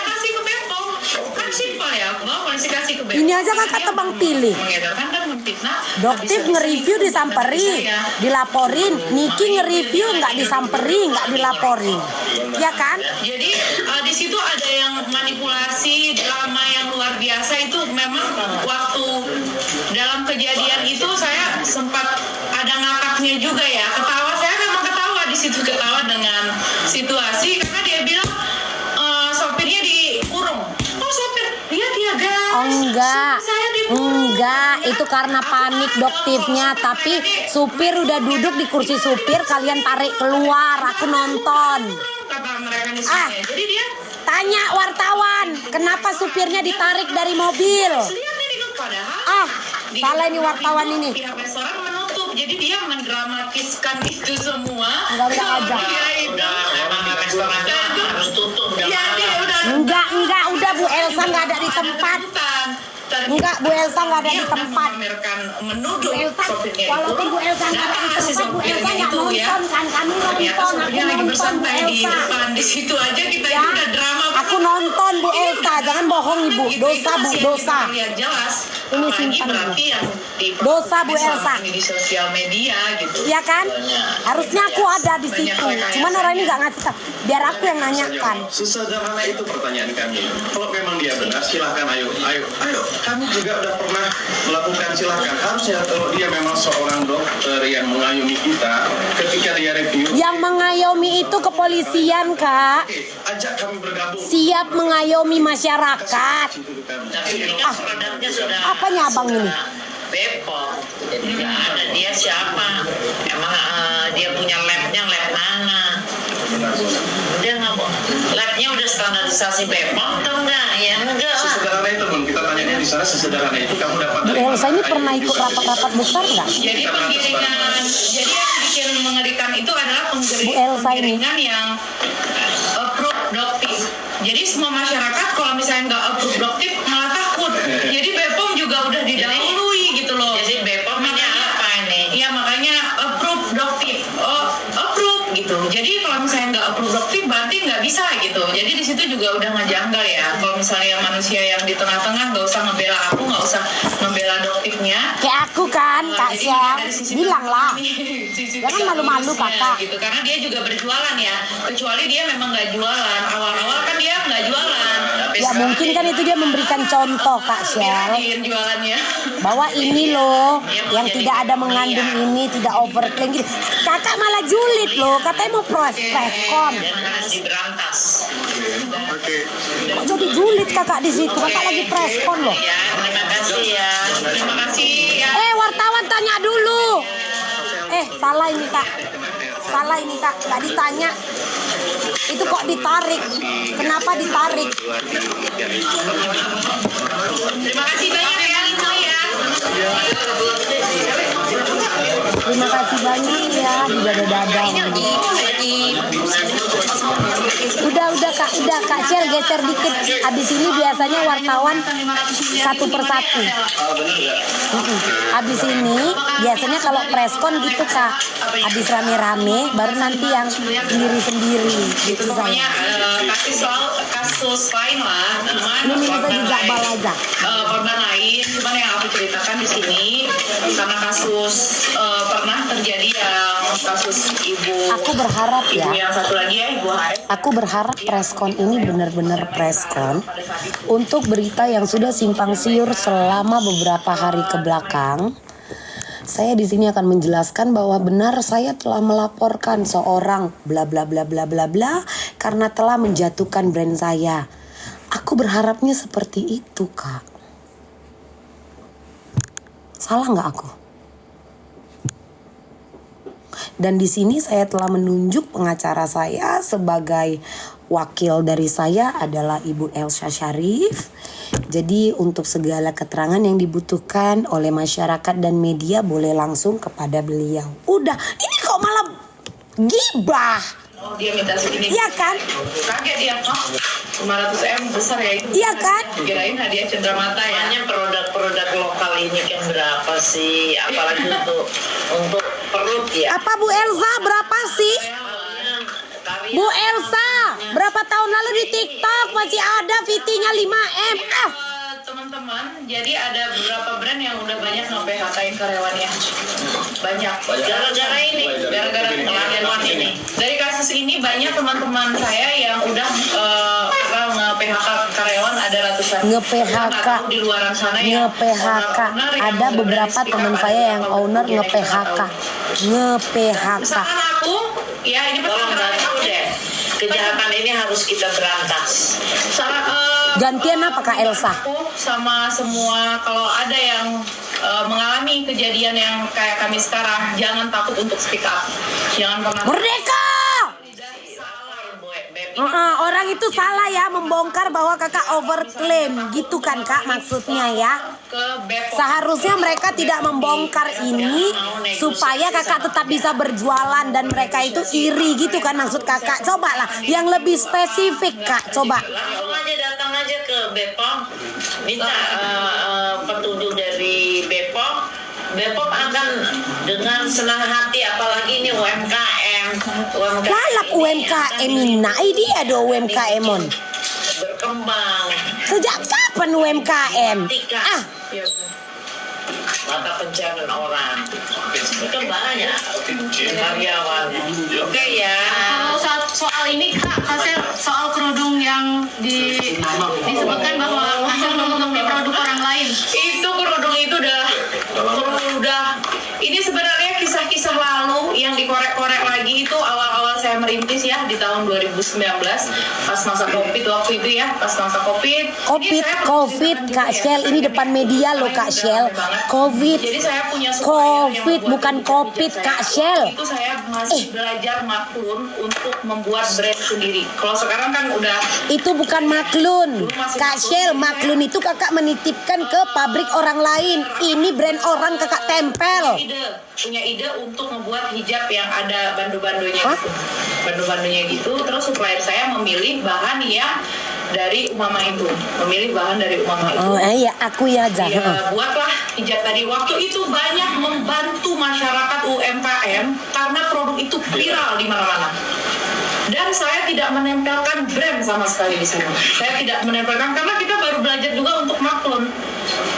kasih ke Bepom. Kan simpel ya, polisi kasih ke Bepom. Ini aja kakak tebang pilih. Mengedarkan dan memfitnah. Doktif nge-review disamperi, dilaporin. Niki nge-review nggak disamperi, nggak dilaporin. Ya kan? Jadi di situ ada yang manipulasi drama yang luar biasa. Itu memang waktu dalam kejadian itu saya sempat ada ngakaknya juga ya. Ketawa, saya memang ketawa di situ, ketawa dengan situasi karena dia bilang sopirnya dikurung. Oh sopir, lihat ya guys. Oh enggak, Saya dikurung. enggak, itu karena panik doktifnya. Tapi supir udah duduk di kursi supir, kalian tarik keluar. Aku nonton. Kata mereka di Ah. sini. Jadi dia Tanya wartawan, kenapa supirnya ditarik dari mobil? lihat ini padahal Ah, salah ini wartawan ini. pihak restoran menutup, jadi dia mendramatiskan itu semua. Udah aja. Memang restorannya harus tutup. Iya, dia udah. Enggak, udah Bu Elsa nggak ada di tempat. Enggak, Bu Elsa nggak ada di tempat. Menuduh Bu Elsa, sopirnya walaupun Bu Elsa nggak ada di tempat, Bu Elsa nggak nonton kan? Kami Ternyata nonton, aku sopirnya lagi nonton Bu bersantai di Elsa. depan, di situ aja kita Ya, udah drama. aku nonton Bu Elsa, jangan bohong Ibu. Dosa Bu, dosa. Lihat jelas. Ini Apalagi simpan berarti yang di Dosa, Bu Elsa. ini di sosial media gitu. Iya kan? Harusnya aku ada di situ. Cuman orang ini nggak ngasih tahu. Biar aku yang nanyakan. Sesederhana itu pertanyaan kami. Kalau memang dia benar, silahkan ayo. Kami juga udah pernah melakukan, silahkan. Harusnya kalau dia memang seorang dokter yang mengayomi kita, ketika dia review, Yang mengayomi itu kepolisian, Kak. oke, ajak kami bergabung. Siap mengayomi masyarakat. Tapi ini kan produknya sudah. Apanya abang ini? Bepom. Jadi nggak ada dia siapa. Emang dia punya labnya lab mana? Udah nggak, Bu? Labnya udah standarisasi BPOM atau enggak? Ya enggak lah. Sesederhana itu, Bun. Kita tanya di sana sesederhana itu kamu dapat Bu Elsa ini pernah ikut rapat-rapat besar nggak? Jadi penggiringan, jadi yang bikin mengerikan itu adalah Bu Elsa ini. penggiringan yang approve doktif. Jadi semua masyarakat kalau misalnya nggak approve doktif malah takut. Jadi BPOM juga udah didahului gitu loh. Jadi BPOM ini apa ini? Iya makanya approve doktif. Oh, approve gitu. Jadi kalau misalnya nggak approve doktif berarti nggak bisa gitu. Jadi di situ juga udah ngejanggal ya. Kalau misalnya manusia yang di tengah-tengah nggak usah ngebela aku, nggak usah ngebela doktifnya. Kayak aku kan, Kak Jadi Syah. dari sisi Bilang lah. sisi Jangan malu-malu, bisnisnya, Kakak. gitu. Karena dia juga berjualan ya. Kecuali dia memang nggak jualan. Awal-awal kan dia nggak jualan. Tapi Ya sekarang mungkin kan itu dia memberikan contoh, Kak Syah. dirahin jualannya. Bahwa ini loh, yang tidak ada mengandung ini, tidak overclaim gitu. Kakak malah julid loh, katanya mau preskon. Dan harus diberantas. Oke. Kok jadi julid kakak di situ? Kakak lagi preskon loh. Ya, terima kasih ya. Terima kasih ya. Wartawan tanya dulu. Salah ini kak. Salah ini kak, nggak ditanya. Itu kok ditarik? Kenapa ditarik? Terima kasih banyak ya Lino ya. Terima kasih banyak ya, di dada-dada. Udah kak Syel geser dikit. Abis ini biasanya wartawan satu persatu. Abis ini biasanya kalau preskon gitu kak. Abis rame-rame baru nanti yang sendiri-sendiri gitu Pokoknya saya. kasus lain lah. Ini bisa juga bal aja. Korban lain, cuman yang aku ceritakan di sini karena kasus pernah terjadi yang kasus ibu. Aku berharap ya. Ibu yang satu lagi ya, Ibu Haris. Aku berharap preskon ini benar-benar preskon untuk berita yang sudah simpang siur selama beberapa hari ke belakang. Saya di sini akan menjelaskan bahwa benar saya telah melaporkan seorang bla bla bla bla bla bla karena telah menjatuhkan brand saya. Aku berharapnya seperti itu, Kak. Salah nggak aku? Dan di sini saya telah menunjuk pengacara saya sebagai wakil dari saya adalah Ibu Elsa Syarif. Jadi untuk segala keterangan yang dibutuhkan oleh masyarakat dan media boleh langsung kepada beliau. Udah, ini kok malah gibah. Oh, dia minta segini. Iya kan? Kaget dia, 500M besar ya itu. Iya kan? Kirain hadiah Cendramata ya. Makanya produk-produk lokal ini kan berapa sih? Apalagi untuk perut ya. Apa Bu Elsa berapa sih? Bu Elsa, berapa tahun lalu di TikTok masih ada VT-nya 5M. Teman-teman, jadi ada beberapa brand yang udah banyak nge-PHK-in karyawannya. Banyak. Gara-gara ini, Gara-gara pengaduan ini. Dari kasus ini banyak teman-teman saya yang udah nge-PHK karyawan ada ratusan. Nge-PHK. Di luaran sana yang Nge-PHK. Ada beberapa teman saya yang owner nge-PHK. Nge-PHK. Misalkan aku, ya ini Tolong pertama bantu deh. Kejahatan ini harus kita berantas. Gantian apa Kak Elsa? Aku sama semua kalau ada yang mengalami kejadian yang kayak kami sekarang, jangan takut untuk speak up. Jangan pernah. Merdeka! Orang itu salah ya membongkar bahwa kakak overclaim gitu kan kak maksudnya ya. Seharusnya mereka tidak membongkar ini supaya kakak tetap bisa berjualan dan mereka itu iri gitu kan maksud kakak. Cobalah yang lebih spesifik kak, coba. Langsung aja datang aja ke BPOM, minta petunjuk dari BPOM. BPOM akan dengan senang hati, apalagi ini UMKM. Lalap UMKM ini dia do UMKM-on. Berkembang. Sejak kapan UMKM? Ah, Mata pencarian orang. Itu banyak karyawan. Oke ya. Kalau soal ini Kak, soal kerudung yang disebutkan bahwa hasil menutupi produk orang lain. Itu kerudung itu udah ini sebenarnya kisah-kisah lalu yang dikorek-korek lagi itu awal-awal saya saya merintis ya di tahun 2019 pas masa Covid waktu itu ya, pas masa Covid. Covid, Kak Shell, ini depan media loh Kak Shell. Covid, Jadi saya punya supplier yang Covid membuat bukan itu Covid kerja Kak saya. Shell. Itu saya masih belajar maklun untuk membuat brand sendiri. Kalau sekarang kan udah Itu bukan maklun, Kak Shell. Maklun itu kakak menitipkan ke pabrik orang lain. Ini brand orang kakak tempel. punya ide untuk membuat hijab yang ada bandu-bandunya Hah? gitu. Bandu-bandunya gitu. Terus supplier saya memilih bahan yang dari Umama itu. Memilih bahan dari Umama itu. Oh iya, aku ya aja. Ya, buatlah hijab tadi. Waktu itu banyak membantu masyarakat UMKM karena produk itu viral di mana-mana. Dan saya tidak menempelkan brand sama sekali di sana. Saya tidak menempelkan karena kita baru belajar juga untuk maklun.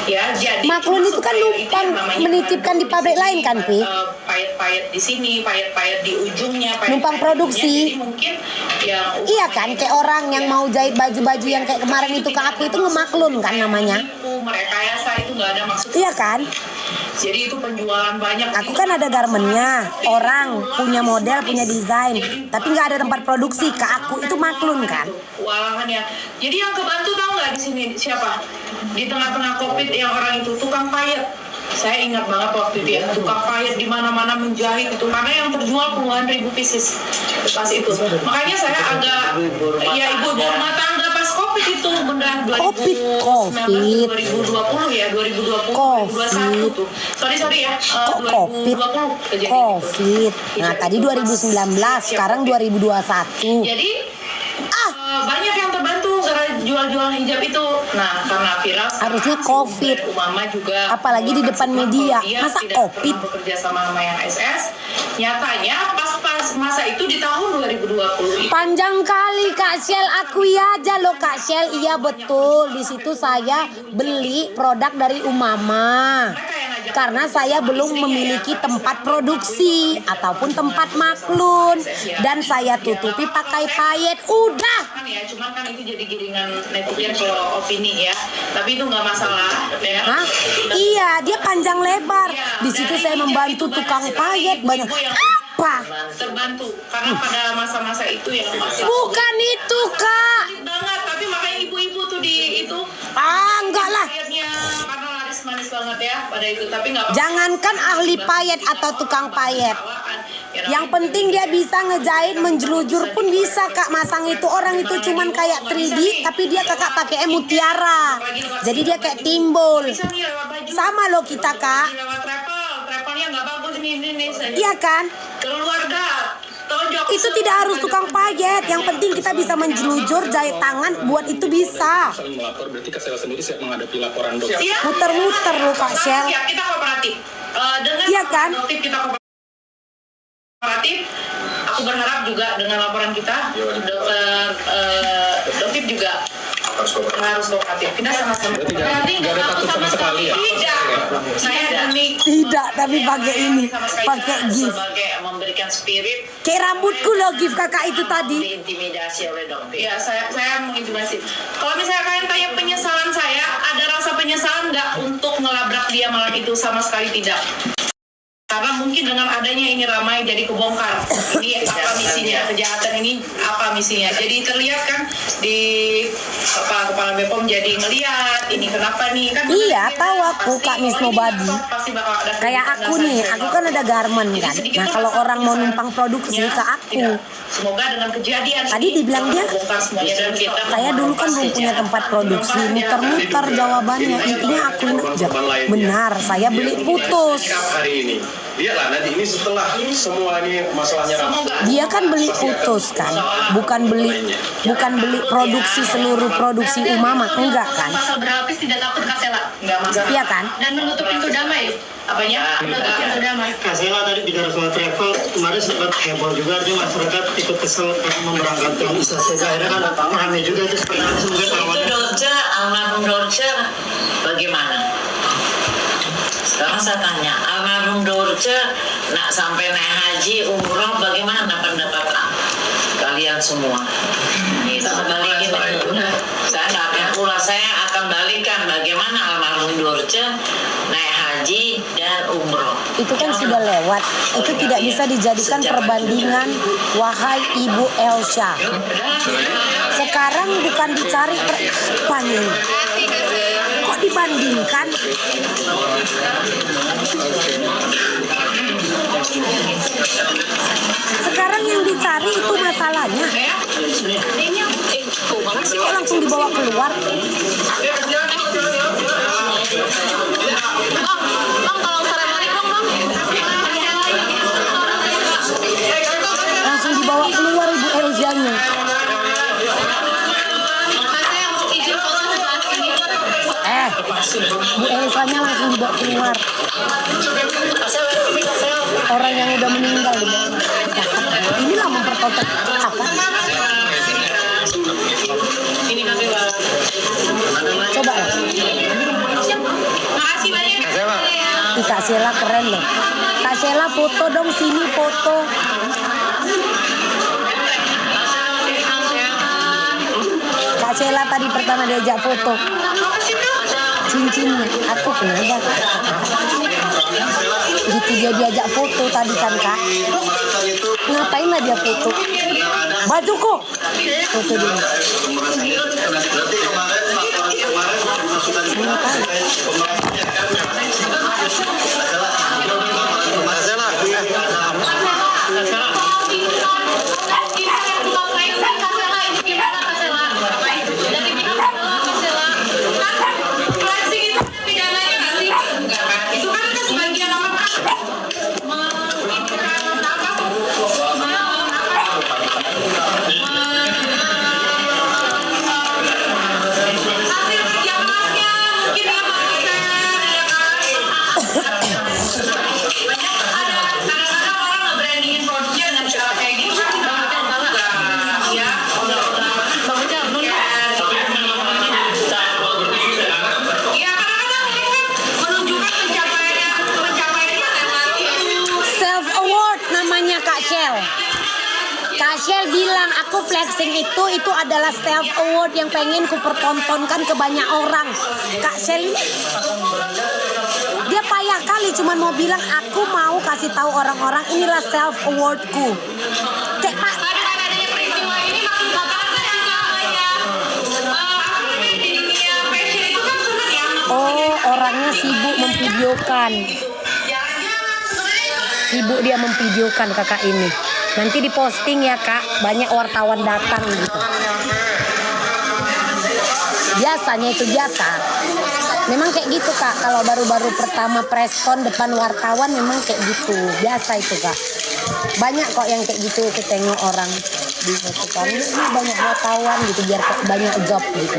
Ya, jadi Maklun itu kan numpang menitipkan di pabrik lain kan, Pi? Payet-payet di sini, payet-payet di ujungnya, payet-payet Numpang di produksi. ujungnya. Jadi mungkin yang Iya kan, kayak orang yang mau jahit baju-baju yang kayak kemarin itu ke aku itu ngemaklun kan namanya. Menipu, merekayasa itu nggak ada maksud. Iya kan? Jadi itu penjualan banyak. Aku kan ada garmennya, orang punya model, punya desain, tapi nggak ada tempat produksi. Ke aku itu maklun kan? Walangannya. Jadi yang kebantu tahu nggak di sini siapa? Di tengah-tengah Covid yang orang itu tukang payet. Saya ingat banget waktu itu ya, tukang payet di mana-mana menjahit itu karena yang terjual puluhan ribu pieces pas itu. Makanya saya agak ya ibu rumah tangga pas Covid itu benar 2020 ya 2020 2021 tuh. Sorry ya. Kok Covid? 2020 kejadian itu. Covid. Nah tadi 2019, sekarang 2021. Jadi banyak yang terbantu karena jual-jual hijab itu. Nah, karena viral Harusnya Covid. Umama juga Apalagi di depan media. Masa tidak Covid? pernah bekerja sama yang SS. Nyatanya pas masa itu di tahun 2020 Panjang kali Kak Shell, akui aja loh Kak Shell. Iya betul, di situ saya beli produk dari Umama. Karena saya belum memiliki tempat produksi ataupun tempat maklun, dan saya tutupi pakai payet. Udah. kan ya, cuman kan itu jadi giringan netizen kalau opini ya. Tapi itu nggak masalah ya. Hah? Iya, dia panjang lebar. Di situ saya membantu tukang payet banyak. Apa? Terbantu karena pada masa-masa itu ya Bukan itu Kak. banget, tapi makanya ibu-ibu tuh di itu Enggak lah. payetnya karena laris manis banget ya pada itu, tapi nggak Jangankan ahli payet atau tukang payet. Yang penting dia bisa ngejahit, menjelujur pun bisa Kak. Masang itu orang itu cuman kayak 3D, tapi dia kakak pakai mutiara. Jadi dia kayak timbul. Sama loh kita Kak. lewat travelnya nggak bagus nih Iya kan? keluarga tonjok Itu tidak harus tukang payet. Yang penting kita bisa menjelujur, jahit tangan, buat itu bisa. Saling melapor, berarti Kak Shell sendiri siap menghadapi laporan dokter. Siap. Muter-muter loh Kak Shell. Siap, kita kooperatif. Dengan Iya kan? produktif kita kooperatif. Aku berharap juga dengan laporan kita, Dokter juga harus kooperatif. Kita sama-sama. Berarti nggak ada takut sama sekali ya? Tidak. Saya demi Tidak, tapi pakai ini, pakai gift. Sebagai memberikan spirit Kayak rambutku loh gift kakak itu tadi. diintimidasi oleh dokter. ya saya mengintimidasi. Kalau misalnya kalian tanya penyesalan saya, ada rasa penyesalan nggak untuk ngelabrak dia malam itu? Sama sekali tidak. Karena mungkin dengan adanya ini ramai jadi kebongkar. Ini apa misinya? Kejahatan ini apa misinya? Jadi terlihat kan di kepala Bepom jadi ngeliat ini kenapa nih kan? Iya, tahu aku Kak Miss Nobody. Pasti bakal ada Kayak aku nih, aku kan ada garment kan. Nah kalau orang mau numpang produksi ke aku, semoga dengan kejadian tadi ini dibilang dia, bongkar semuanya dan kita saya dulu kan belum punya tempat produksi. Muter-muter jawabannya, intinya akuin aja. Benar, saya beli putus. Hari ini. Lihatlah nanti ini setelah semua ini masalahnya Dia kan beli putus kan, bukan beli produksi seluruh produksi Umama, enggak kan? Pasal berlapis tidak takut kasela nggak masalah. Iya kan? dan menutup pintu damai. Apanya? Menutup pintu damai. Kasela tadi bicara soal travel, kemarin sempat heboh juga, artinya masyarakat ikut kesel karena memberangkatkan bisa saja. Akhirnya kan ramai juga itu seperti itu sebenarnya Itu awalnya. Dorce, almarhum Dorce bagaimana? Sekarang saya tanya, almarhum Dorce nak sampai naik haji, umroh, bagaimana pendapat kalian semua? Itu balikin itu. Saya nggak akan pula, saya akan balikan bagaimana almarhum Dorce naik haji dan umroh. itu kan sudah lewat. Itu tidak bisa dijadikan perbandingan, wahai Ibu Elsa. Sekarang bukan dicari apa nih? Kok dibandingkan? Sekarang yang dicari itu masalahnya. Kok langsung dibawa keluar? Bang, tolong seremoni dong, Bang. Langsung dibawa keluar Ibu Elzanya. Saya izin foto sebelah sini. Bu Elsanya langsung dibawa keluar. Orang yang udah meninggal dibawa. Inilah memperkotak apa? Coba lah. Makasih banyak. Ih, Kak Sheila keren loh. Kak Sheila foto dong, sini foto. Kak Sheila tadi pertama diajak foto. Cincinnya, aku kenapa? Gitu dia diajak foto tadi kan Kak. Ngapain lah dia foto? Bajuku. Foto dulu. Ngapain? Kak Shell bilang aku flexing itu adalah self award yang pengen ku pertontonkan ke banyak orang. Kak Shell ini dia payah kali cuman mau bilang aku mau kasih tahu orang-orang inilah self awardku. Kayak Pak. Oh, orangnya sibuk memvideokan. Sibuk dia memvideokan kakak ini. Nanti diposting ya Kak, banyak wartawan datang gitu. Biasanya itu biasa. Memang kayak gitu Kak, kalau baru-baru pertama preskon depan wartawan memang kayak gitu. Biasa itu Kak. Banyak kok yang kayak gitu, aku tengok orang di foto ini banyak wartawan gitu biar banyak job gitu.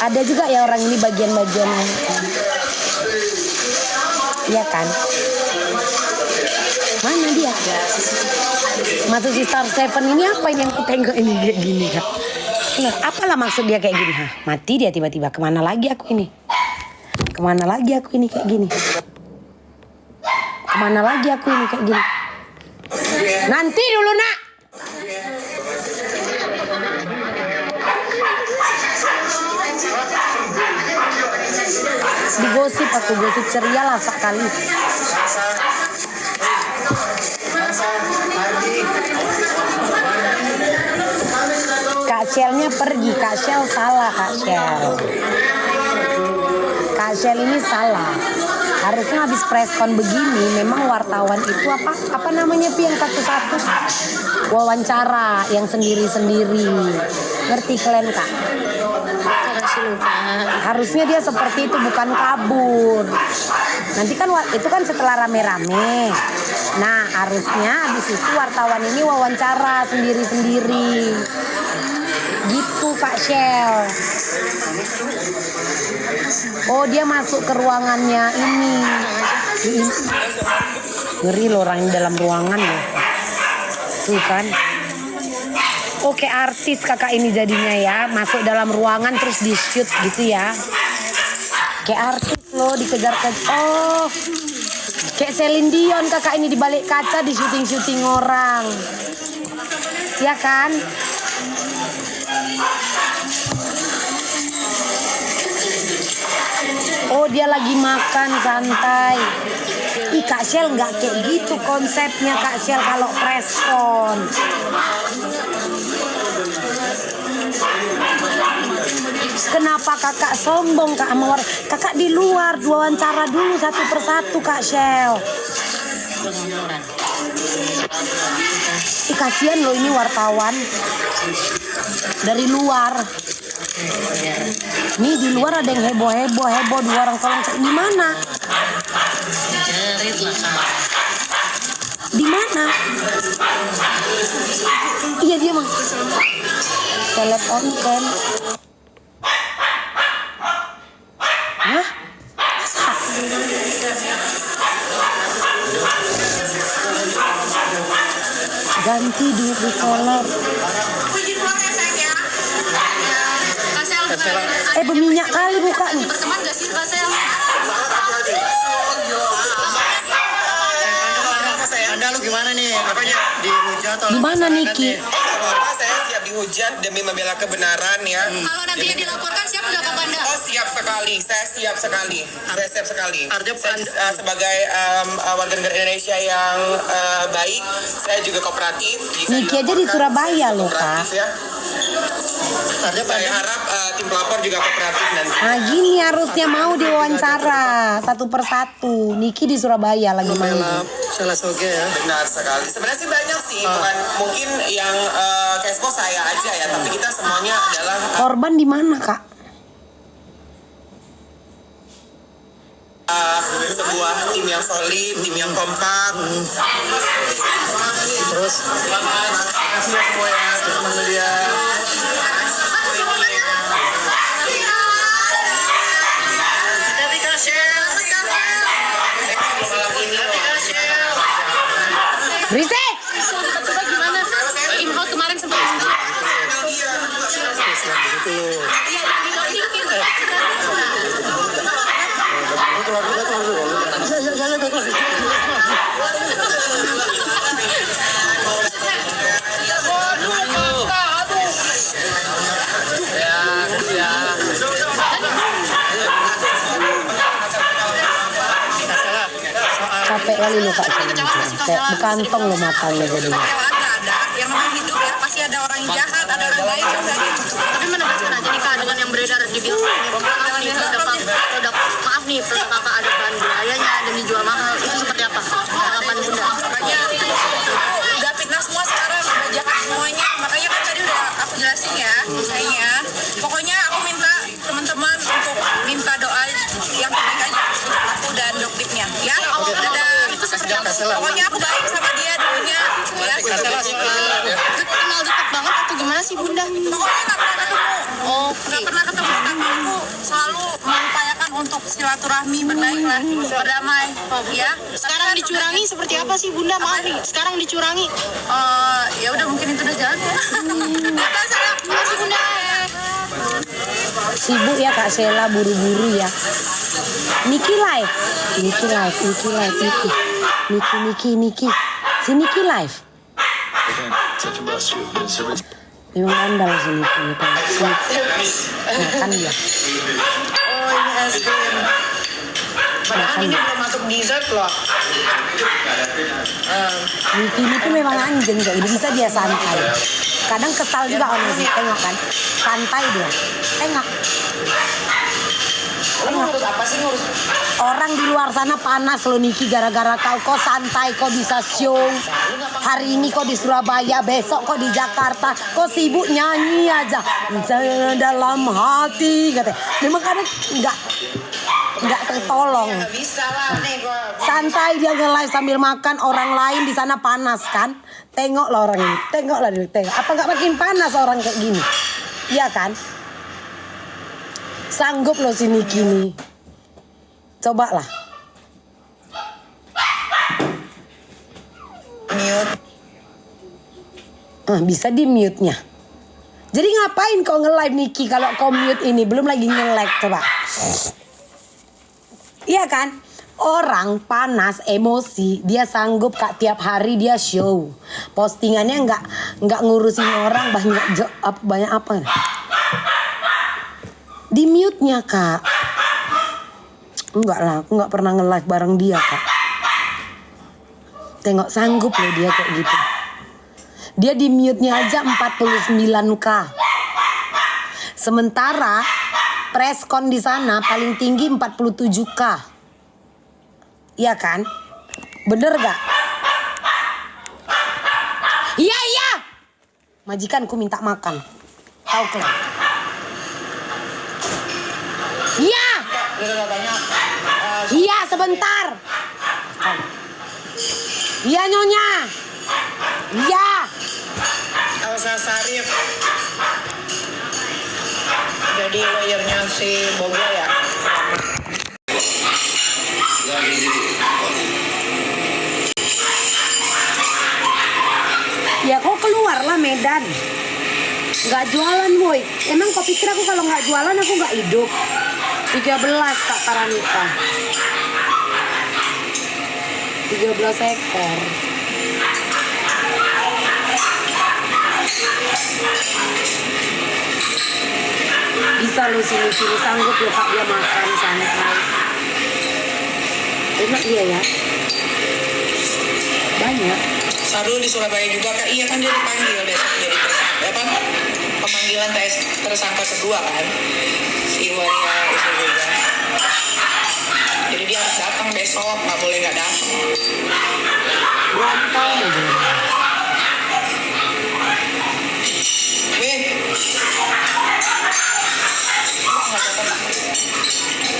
Ada juga ya orang ini bagian-bagiannya. Iya kan? Mana dia? Masuk si Star Seven ini apa yang aku tengok ini kayak gini Kak? Nah, apalah maksud dia kayak gini? Hah, mati dia tiba-tiba. Kemana lagi aku ini? Kemana lagi aku ini kayak gini? Kemana lagi aku ini kayak gini? Nanti dulu nak. Digosip aku, gosip ceria lah sekali. Kak Shell-nya pergi, Kak Shell salah Kak Shell. Kak Shell ini salah. Harusnya habis preskon begini, memang wartawan itu apa namanya Pi yang satu-satu wawancara yang sendiri-sendiri. Ngerti kalian Kak? Harusnya dia seperti itu, bukan kabur. Nanti kan itu kan setelah rame-rame. Nah harusnya habis itu wartawan ini wawancara sendiri-sendiri. Gitu Kak Shell. Oh dia masuk ke ruangannya ini. Ngeri loh orang dalam ruangan loh. Tuh kan. Oke artis kakak ini jadinya ya. Masuk dalam ruangan terus di shoot gitu ya. Kayak artis loh dikejar-kejar. Oh kayak Celine Dion kakak ini dibalik kaca di syuting-syuting orang. Ya kan. dia lagi makan santai. Ih Kak Shell nggak kayak gitu konsepnya Kak Shell kalau preskon. Kenapa kakak sombong Kak Amor? Kakak di luar wawancara dulu satu persatu Kak Shell. Ih kasihan loh ini wartawan dari luar. Nih di luar ada yang heboh di orang tolong cek di mana? Di mana? Iya dia mah. Seleb on cam. Hah? Masa? Ganti duit di seleb. Berminyak kali mukanya. Berteman gak sih Kak Sel? Anda lu gimana nih? Apanya? Dihujat atau Di mana Niki? Saya siap dihujat demi membela kebenaran ya. Kalau nantinya dilaporkan siap nggak ke Panda? Oh siap sekali, saya siap sekali. Saya siap sekali. Artinya Saya, sebagai warga negara Indonesia yang baik, saya juga kooperatif. Niki aja di Surabaya loh Kak. Ya. Saya harap tim pelapor juga kooperatif nanti. Nah gini harusnya mau diwawancara satu persatu. Niki di Surabaya lagi main. salah soge ya. Benar sekali. Sebenarnya sih banyak sih, bukan mungkin yang Kespo saya aja ya, tapi kita semuanya adalah Korban di mana Kak? sebuah tim yang solid, tim yang kompak. Terus Selamat siang semua ya, teman media. Berisik! Coba gimana? Imhot kemarin sempat Capek kali lo Kak. Kayak bekantong lo matanya jadinya. Ada yang namanya hidup ya, pasti ada orang yang jahat, ada orang baik. tapi menegaskan aja nih Kak dengan yang beredar di produk maaf nih produk Kakak ada bahan biayanya dan dijual mahal itu seperti apa? Tanggapan Bunda? Makanya udah fitnah semua sekarang, udah jahat semuanya. Makanya kan tadi udah aku jelasin ya, kayaknya. Pokoknya aku minta teman-teman untuk minta doa yang terbaik aja untuk aku dan dokternya. Ya, dadah. Itu seperti apa? Pokoknya aku baik sama dia dulunya. Ya, Kenal dekat banget atau gimana sih Bunda? pokoknya nggak pernah ketemu. Nggak pernah ketemu, tapi aku selalu mengupayakan untuk silaturahmi, berbaiklah, berdamai. Ya, Sekarang dicurangi seperti apa sih Bunda? Maaf nih, sekarang dicurangi. ya udah mungkin itu udah jalan ya. Makasih Bunda. Sibuk ya Kak Sela buru-buru ya. Niki live. Niki. Si Niki live. Memang bandel si Niki. Makan dia. Oh ini es krim. Padahal ini belum masuk dessert loh. Niki tuh memang anjing kayak gitu, bisa dia santai. Kadang kesal juga orang sih, tengok kan. Santai dia. Tengok. Ngurus apa sih ngurus? Orang di luar sana panas loh Niki gara-gara kau santai, kau bisa show. Hari ini kau di Surabaya, besok kau di Jakarta, kau sibuk nyanyi aja. Dalam hati katanya. Memang kadang nggak tertolong. Nggak bisa lah nih gua. Santai dia nge-live sambil makan, orang lain di sana panas kan. Tengoklah orang ini, tengoklah dia, tengok. Apa nggak makin panas orang kayak gini? Iya kan? Sanggup loh si Niki nih. Coba lah. Mute. Bisa di mute-nya. Jadi ngapain kau nge-live Niki kalau kau mute ini? Belum lagi nge-lag coba. Iya kan? Orang panas, emosi, dia sanggup Kak tiap hari dia show. Postingannya nggak ngurusin orang banyak apa? Di mute-nya Kak. Enggak lah, aku nggak pernah nge-live bareng dia kak. Tengok sanggup loh dia kayak gitu. Dia di mute-nya aja 49k. Sementara preskon di sana paling tinggi 47k. Iya kan? Bener gak? Iya iya. Majikanku minta makan. Tahu kan? Iya. Iya sebentar. Iya nyonya. Iya. Elsa Sarif. Jadi lawyernya si Boga ya. Ya kok keluar lah Medan. Nggak jualan boy. Emang kau pikir aku kalau nggak jualan aku nggak hidup? 13 Kak Paranita. 13 ekor. Bisa lo sini-sini sanggup lo Kak dia makan santai. Enak dia ya. Banyak. Sarul di Surabaya juga kan? Iya kan dia dipanggil besok jadi tersangka apa? Pemanggilan tersangka kedua kan? Si Waria itu juga. Jadi dia harus datang besok, nggak boleh nggak datang. Berantau aja. Weh,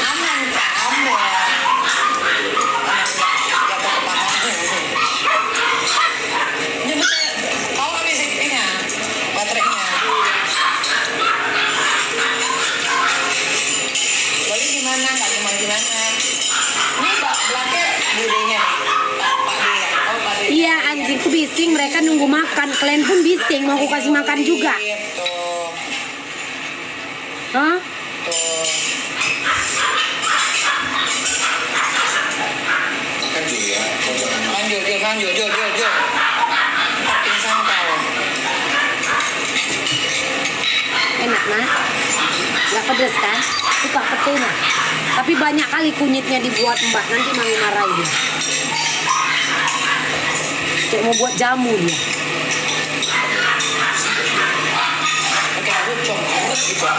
aman Kak, aman. Kau habis ininya, baterainya. Lalu gimana? Kak gimana? Ini belakang budenya nih, Pak D ya. Oh Pak D. Iya anjingku bising, mereka nunggu makan. Kalian pun bising, mau aku kasih makan juga. Tuh, Hah? tuh. Lanjut, Jul. Pingsan kau. Enak nah? Gak pedes kan? Suka petenya. Tapi banyak kali kunyitnya dibuat mbak. Nanti mami marahin dia. Kayak mau buat jamu dia. Oke, aku coba juga.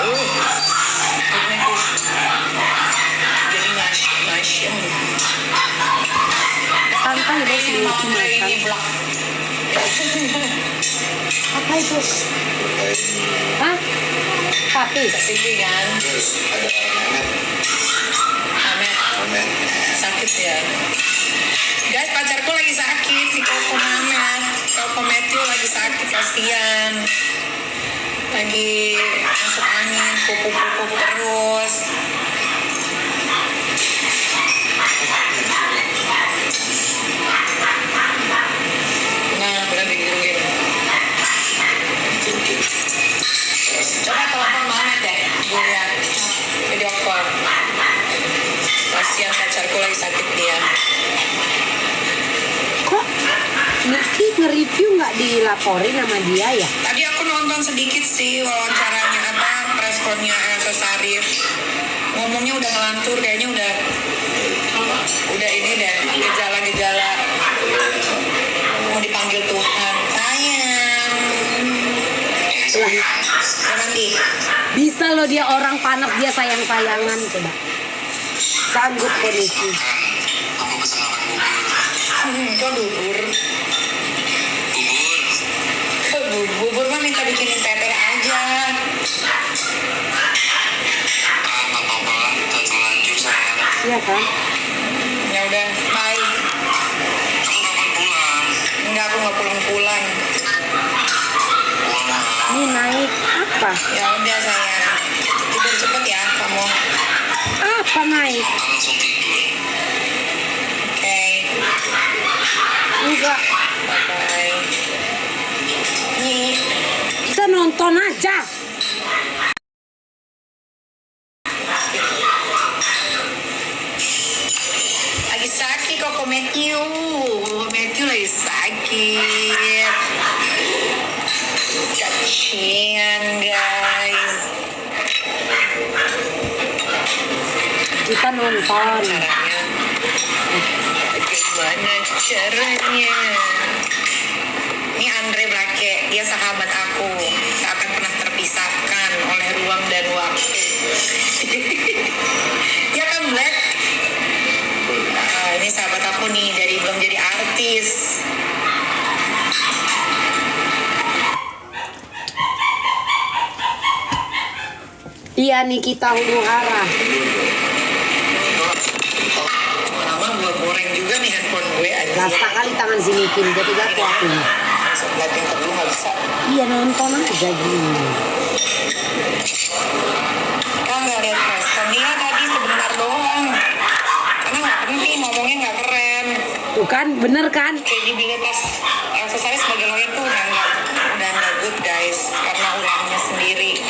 Ini tuh jadi nasi. Santai deh sih makan. Apa itu? Hah? Papi? Tinggi kan? Amet. Sakit ya. Guys, pacarku lagi sakit si Koko Mamet. Koko Matthew lagi sakit, kasihan. Lagi masuk angin, pupuk terus. Nah, benar digituin. Coba telepon Mamet deh, gue lihat video call. Kasihan pacarku lagi sakit dia. Kok Niki nge-review nggak dilaporin sama dia ya? Tadi aku nonton sedikit sih wawancaranya preskonnya Elsa Sarif. Ngomongnya udah ngelantur, kayaknya udah ini deh gejala-gejala mau dipanggil Tuhan. Sayang. Nanti. Bisa loh dia orang panas dia sayang-sayangan coba. Sanggup kok Niki. Kok bubur? Bubur mah minta bikinin pepes aja. Iya kan? Ya udah, bye. Enggak, aku nggak pulang. Ini naik apa? Ya udah sayang. Tidur cepet ya kamu. Apa naik? Oke. Enggak. Bye. Nih. Kita nonton aja. Lagi sakit kok Matthew. Matthew lagi sakit. Kasihan guys. Kita nonton. Caranya. Bagaimana caranya? Ini Andre Blake, dia sahabat aku. Tak akan pernah terpisahkan oleh ruang dan waktu. Ya kan Black? Ini sahabat aku nih, dari belum jadi artis. Iya Nikita Huru-hara. Lama gue goreng juga nih handphone gue aja. Rasa kali tangan si Nikin, jadi jatuh aku. Langsung liatin ke dulu nggak bisa. Iya nonton aja gini. Kan nggak lihat respon dia tadi sebentar doang. Karena nggak penting, ngomongnya nggak keren. Tuh kan, bener kan? Kredibilitas Elsa saya sebagai lawyer tuh udah nggak good guys, karena ulangnya sendiri.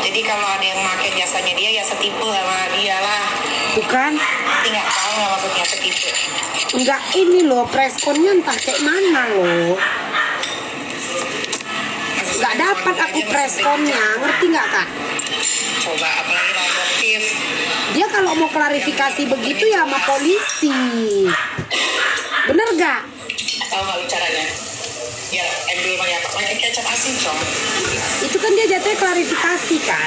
Jadi kalau ada yang pakai jasanya dia ya setipu sama dia lah. Bukan? Tapi nggak tahu nggak maksudnya setipu. Enggak ini loh, preskonnya entah kayak mana loh. Nggak dapat aku preskonnya, ngerti nggak Kak? Coba apalagi motif. Dia kalau mau klarifikasi begitu ya sama polisi. Bener gak? Tahu nggak lu caranya? Ya, emblemnya apa? Pakai kecap asin, Cong. Itu kan dia jatuhnya klarifikasi kan?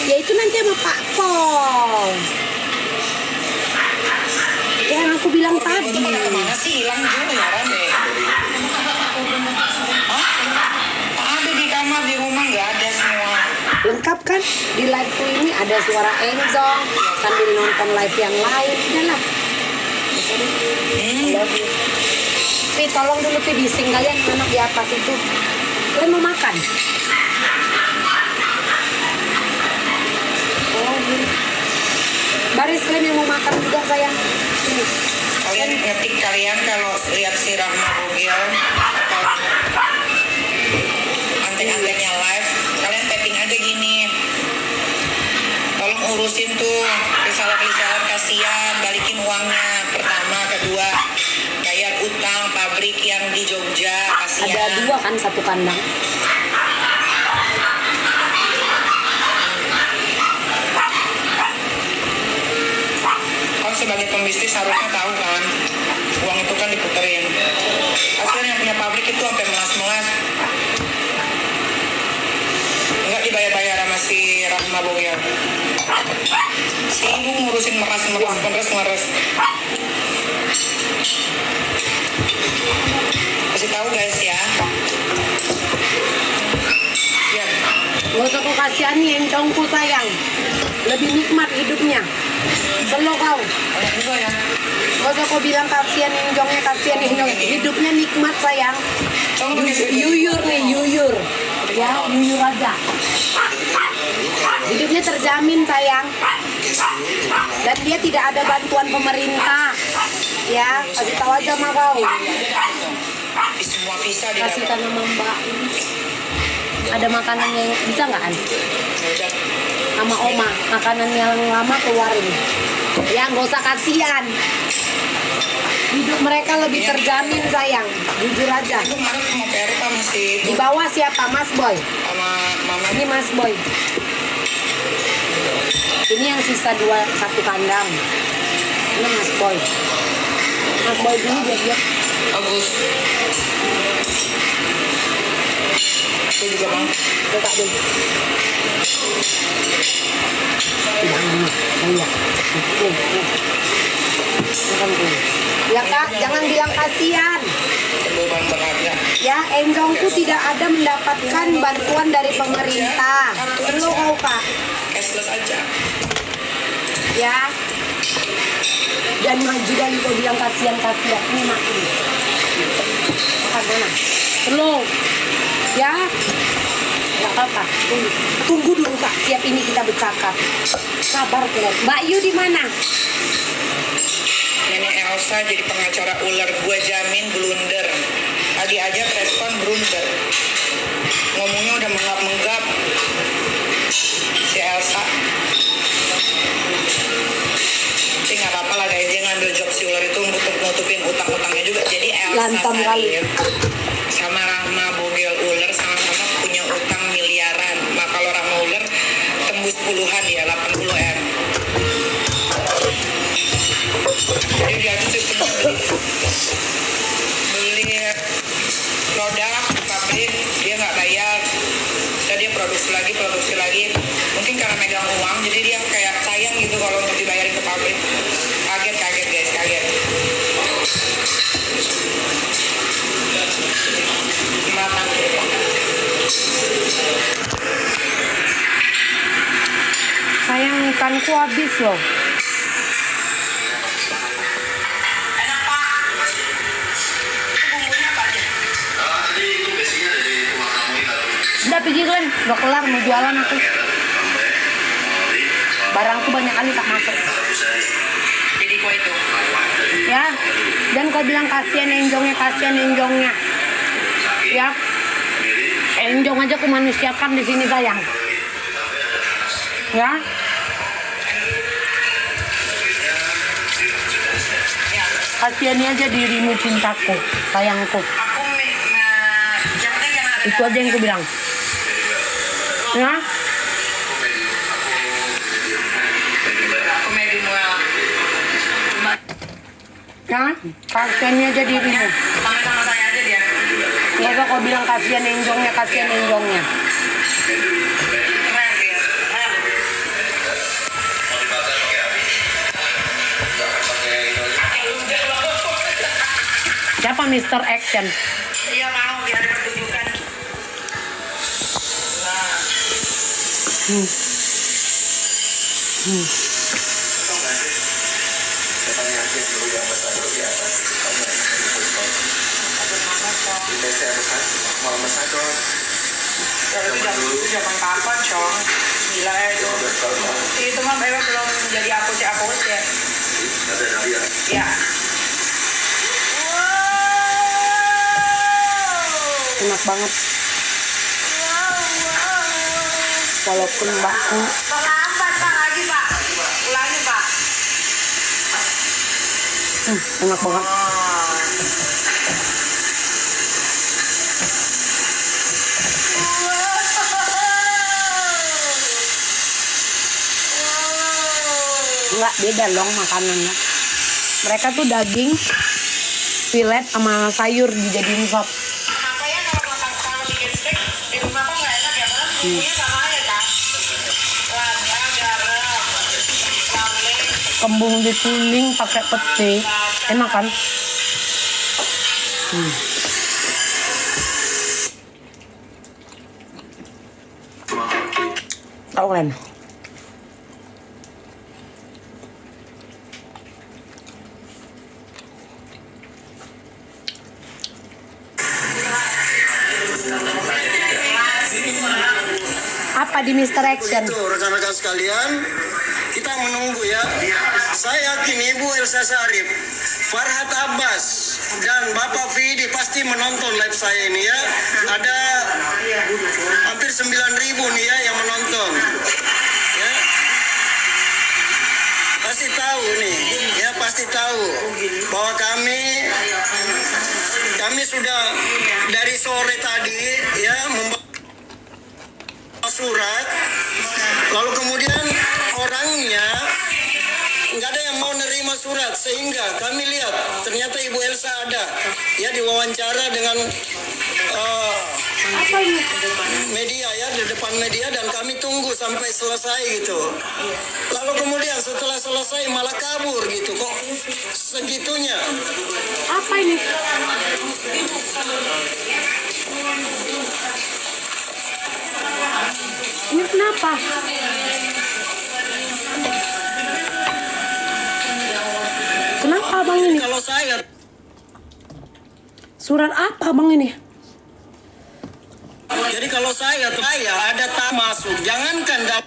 Ya itu nanti sama Pak Pol. Yang aku bilang tadi. Itu pada kemana sih? Hilang juga ya, Rame? Hah? Ada di kamar, di rumah nggak ada semua. Lengkap kan? Di live-ku ini ada suara Enjong sambil nonton live yang lain. Udahlah. Pi, tolong dulu Pi, bising kalian anak di atas itu. Kalian mau makan? Tolong dulu. Baris kalian yang mau makan juga sayang. Sini. Kalian ngetik kalian kalau lihat si Rahma Bogel atau antek-anteknya live, kalian typing aja gini. Tolong urusin tuh reseller kasihan, balikin uangnya. Pertama, kedua, bayar utang pabrik yang di Jogja, kasihan. Ada 2 kan, 1 kandang. Kan sebagai pembisnis harusnya tahu kan, uang itu kan diputerin. Kasihan yang punya pabrik itu sampai melas-melas. Enggak dibayar-bayar sama si Rahma Bogel. Sibuk ngurusin meres. Kasih tahu guys ya. Siap. Gak usah kau kasihani Enjongku sayang. Lebih nikmat hidupnya. Selo kau. Banyak juga ya. Gak usah kau bilang kasihan Enjongnya, kasihan Enjong. Hidupnya nikmat sayang. Coba pakai Yuyur nih, yuyur. Ya, yuyur aja. Hidupnya terjamin sayang. Dan dia tidak ada bantuan pemerintah. Ya, kasih tahu aja sama kau. di semua visa di Kasih tanah Mbak. Ada makanan yang bisa nggak An? Sama Oma, makanan yang lama keluarin. Ya nggak usah kasihan. Hidup mereka lebih terjamin sayang. Jujur aja. Aku kemarin mau PRK masih Di bawah siapa? Mas Boy. sama mama. Ini Mas Boy. Ini yang sisa 1 kandang. Ini Mas Boy. Mas Boy dulu dia. Bagus. Aku juga mau. Coba deh. Iya. Ya Kak, jangan bilang kasihan. Beban berharga. Ya, Enjongku tidak ada mendapatkan bantuan dari pemerintah. Perlu kau Kak. Cashless aja. Ya. Dan maju dan kau bilang kasihan. Ini makin. Makan mana? Perlu. Ya. Gak apa-apa. Tunggu dulu Kak. Siap ini kita bercakap. Sabar kalian. Mbak Yu di mana? Nenek Elsa jadi pengacara ular, gua jamin blunder. Tadi aja respon blunder. Ngomongnya udah menggap-menggap. Si Elsa. Tapi nggak apa-apa lah guys, dia ngambil job si ular itu untuk nutupin utang-utangnya juga. Jadi Elsa Lantam kali. Said sama Rahma Bogel ular sama-sama punya utang miliaran. Nah kalau Rahma ular tembus puluhan ya, 80 M. dibayarin ke pabrik. Kaget guys, kaget. Matang. Sayang ikanku habis loh. Enak Pak. Itu bumbunya apa aja? Tadi itu basicnya dari rumah kamu kita. Udah pergi Glenn, udah kelar mau jualan aku. Barangku banyak kali tak masuk. Jadi kue itu. Ya, dan kau bilang kasihan enjongnya. Ya, enjong aja aku manusiakan di sini sayang. Ya, kasihani aja dirimu cintaku, sayangku. Aku yang penting jangan ada. Itu aja yang aku bilang. Ya, Aku medium well. ya, kasihani aja dirimu. Sama saya aja dia. Gak usah kau bilang kasihan enjongnya. Keren dia. Keren. Siapa Mr. Action? Iya mau biar ada pertunjukan. Nah. Ya itu zaman kapan, Cong? Gila ya itu. Itu mah memang belum jadi apus ya. Ya. Enak banget. Walaupun mbakku Terlambat Pak, lagi Pak. Ulangi Pak. enak banget. Enggak beda dong makanannya. Mereka tuh daging, filet sama sayur dijadiin sop. Makanya kalau bikin steak di rumah kok nggak enak ya, karena bumbunya sama aja kan. Lada, garam, sambal, Kembung dituling pakai pete, enak kan? Tahu kan? Apa di Mr. Action? Itu rekan-rekan sekalian, kita menunggu ya. Saya yakin Ibu Elsa Syarif, Farhad Abbas, dan Bapak Fidi pasti menonton live saya ini ya. Ada hampir 9.000 nih ya yang menonton. Ya. Pasti tahu nih, ya pasti tahu bahwa kami sudah dari sore tadi ya membawa surat, lalu kemudian orangnya nggak ada yang mau nerima surat, sehingga kami lihat ternyata Ibu Elsa ada ya diwawancara dengan media ya, di depan media, dan kami tunggu sampai selesai gitu. Lalu kemudian setelah selesai malah kabur gitu, kok segitunya. Apa ini? Ini kenapa? Kenapa abang ini? Kalau saya Surat apa abang ini? Jadi kalau saya ada tak masuk, jangankan dalam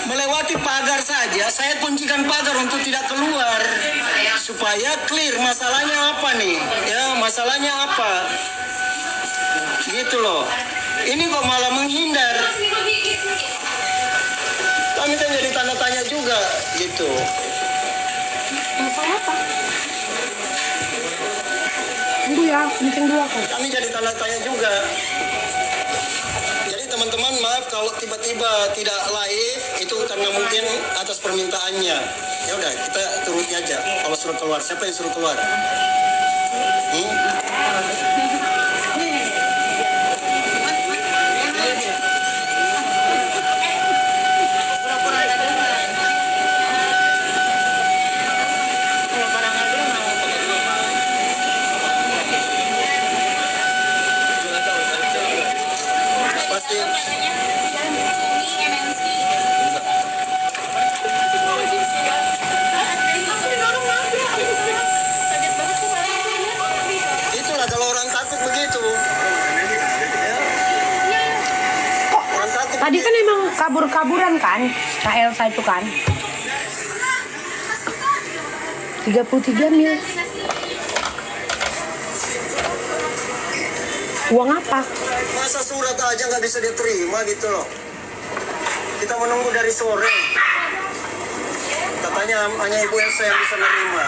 melewati pagar saja, saya kuncikan pagar untuk tidak keluar supaya clear masalahnya apa nih, ya masalahnya apa, gitu loh. Ini kok malah menghindar. Kami kan jadi tanda tanya juga gitu. Masalah apa? Tunggu ya, penting dulu aku. Kami jadi tanda tanya juga. Jadi teman-teman maaf kalau tiba-tiba tidak live itu karena mungkin atas permintaannya. Ya udah kita turuti aja. Kalau suruh keluar, siapa yang suruh keluar? jangan takut begitu. Ya. Jangan takut. Tadi kan emang kabur-kaburan kan, Kak Elsa itu kan. 33 mil. Uang apa? Masa surat aja nggak bisa diterima gitu loh. Kita menunggu dari sore. Katanya hanya Ibu Elsa yang bisa menerima.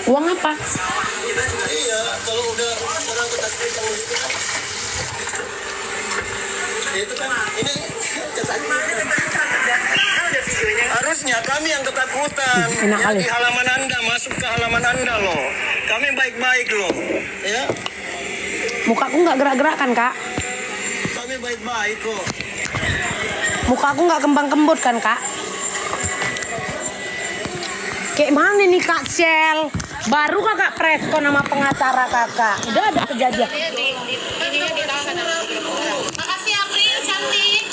Uang apa? Iya, kalau udah orang kita hitung gitu kan. Itu kan ini harusnya kami yang ketakutan. Enak Ya, kali. di halaman Anda, masuk ke halaman Anda loh. Kami baik-baik loh. Ya, Mukaku nggak gerak-gerak kan, Kak? kami baik-baik kok. Mukaku nggak kembang-kembut kan, Kak? Kayak mana nih Kak Sel? Baru kakak preskon sama pengacara kakak. Udah ada kejadian. Makasih April, cantik.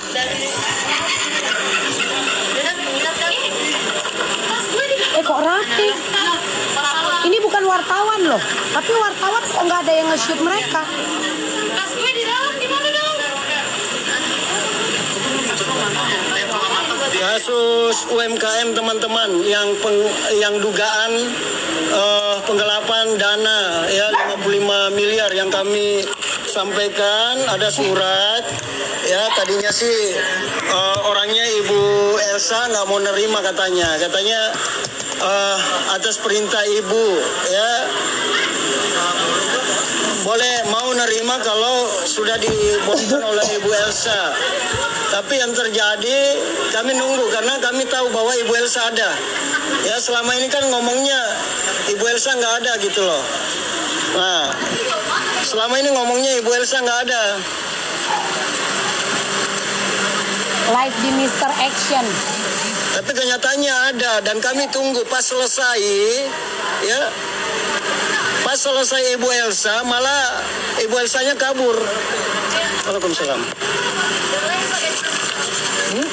Kok rapi? Ini bukan wartawan loh. Tapi wartawan kok nggak ada yang nge-shoot mereka. Pas gue di dalam gimana dong? Kasus UMKM teman-teman yang dugaan penggelapan dana ya 55 miliar yang kami sampaikan, ada surat ya. Tadinya sih orangnya Ibu Elsa nggak mau nerima katanya atas perintah Ibu ya boleh mau nerima kalau sudah dibolehkan oleh Ibu Elsa. Tapi yang terjadi kami nunggu karena kami tahu bahwa Ibu Elsa ada. Ya selama ini kan ngomongnya Ibu Elsa nggak ada gitu loh. Nah selama ini ngomongnya Ibu Elsa nggak ada. Like di Mr. Action. Tapi kenyataannya ada dan kami tunggu pas selesai ya. Pas selesai Ibu Elsa malah Ibu Elsanya kabur. Waalaikumsalam.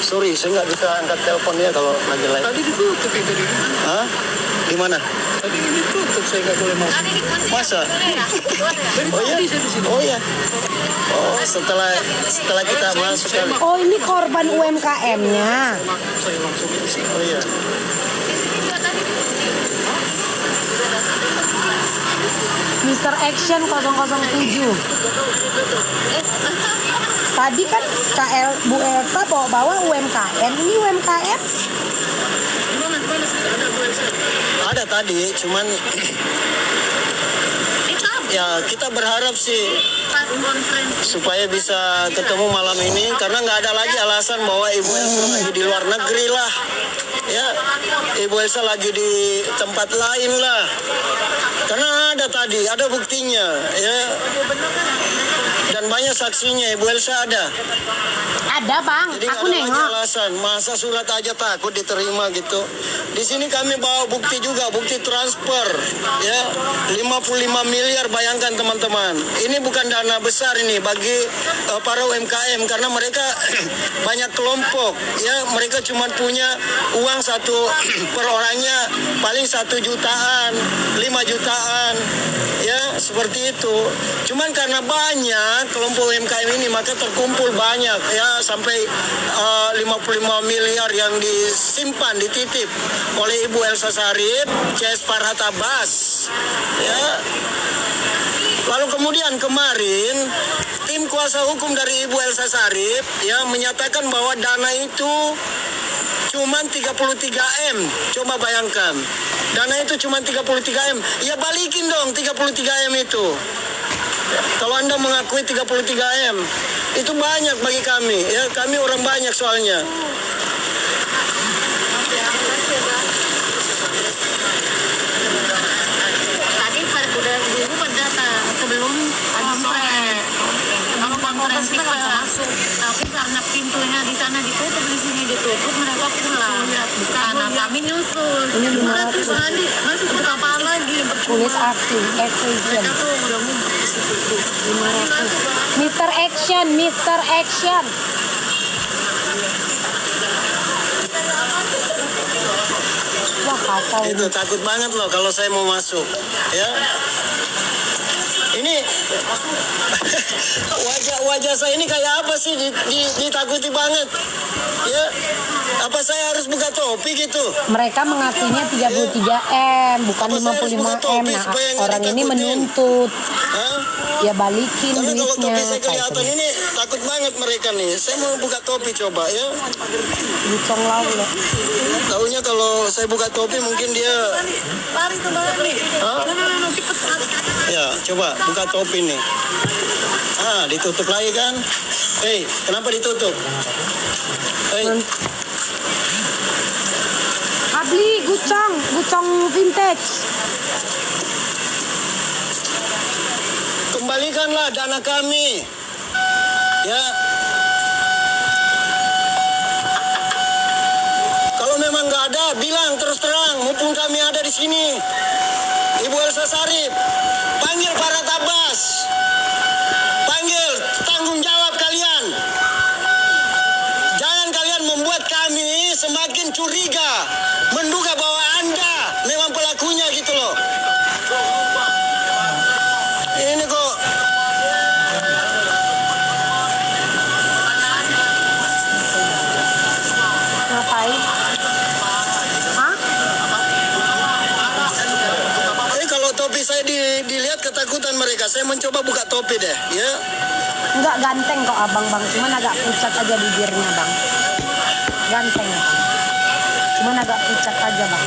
Sorry, saya nggak bisa angkat teleponnya kalau lagi live. Tadi ditutup itu di. Hah? Di mana? Tadi ditutup, saya nggak boleh masuk. Masa? Oh iya? Oh iya. Oh setelah kita masuk kali. Oh ini korban UMKM-nya. Oh iya. Mr. Action 007. Tadi kan Bu Elsa bawa UMKM. Ini UMKM? Ada tadi, cuman ya kita berharap sih supaya bisa ketemu malam ini karena nggak ada lagi alasan bahwa Ibu Elsa lagi di luar negeri lah. Ya, Ibu Elsa lagi di tempat lain lah. Karena ada buktinya ya. Dan banyak saksinya, Ibu Elsa ada. Ada bang, Jadi aku nggak ada lagi nengok. alasan, masa surat aja takut diterima gitu. Di sini kami bawa bukti juga, bukti transfer ya 55 miliar, bayangkan teman-teman. Ini bukan dana besar ini bagi para UMKM karena mereka banyak kelompok ya, mereka cuma punya uang satu per orangnya paling 1 jutaan, 5 jutaan ya, seperti itu. Cuman karena banyak kelompok UMKM ini maka terkumpul banyak ya, sampai 55 miliar yang disimpan, dititip oleh Ibu Elsa Sarip, CS Farhat Abbas ya. Lalu kemudian kemarin tim kuasa hukum dari Ibu Elsa Sarip ya menyatakan bahwa dana itu cuma 33 M. Coba bayangkan, dana itu cuma 33 M. Ya balikin dong 33 M itu. Kalau Anda mengakui 33 M, itu banyak bagi kami. Ya, kami orang banyak soalnya. Tadi udah dulu pada sebelum sore. Kalau forensik tapi karena pintunya di sana ditutup, di sini ditutup, mereka pulang. Karena kami nyusul. Ini 500. Tadi masuk ke kapal lagi. Kulit asli, Asian. Mereka tuh udah ngumpet di situ. 500. Mr. Action, Mr. Action. Wah, kacau. Itu takut banget loh kalau saya mau masuk, ya. Ini wajah saya ini kayak apa sih ditakuti banget, ya? Apa saya harus buka topi gitu? Mereka mengakuinya 33M, bukan Apa saya harus buka 55M. topi Nah, supaya nggak orang ini ditakutin? menuntut. Hah? Ya balikin Karena kalau duitnya. topi saya kelihatan Kayak ini takut banget mereka nih. Saya mau buka topi coba, ya. Bucong laula. Taunya kalau saya buka topi mungkin dia. Lari ke balik. Hah? Cepet. Ya, coba buka topi nih. Ah, ditutup lagi kan? Hei, kenapa ditutup? Hei, Abli, gucong vintage. kembalikanlah dana kami. Ya. Kalau memang nggak ada, bilang terus terang. Mumpung kami ada di sini. Ibu Elsa Sarip, panggil para tabas. Panggil, tanggung jawab kalian. Jangan kalian membuat kami semakin curiga, menduga bahwa Anda memang pelakunya gitu loh. Ini kok Ngapain? Hah? kalau topi saya dilihat ketakutan mereka. Saya mencoba buka topi deh, ya. Enggak ganteng kok abang bang, cuman agak pucat aja bibirnya bang. Ganteng bang, cuman agak pucat aja bang.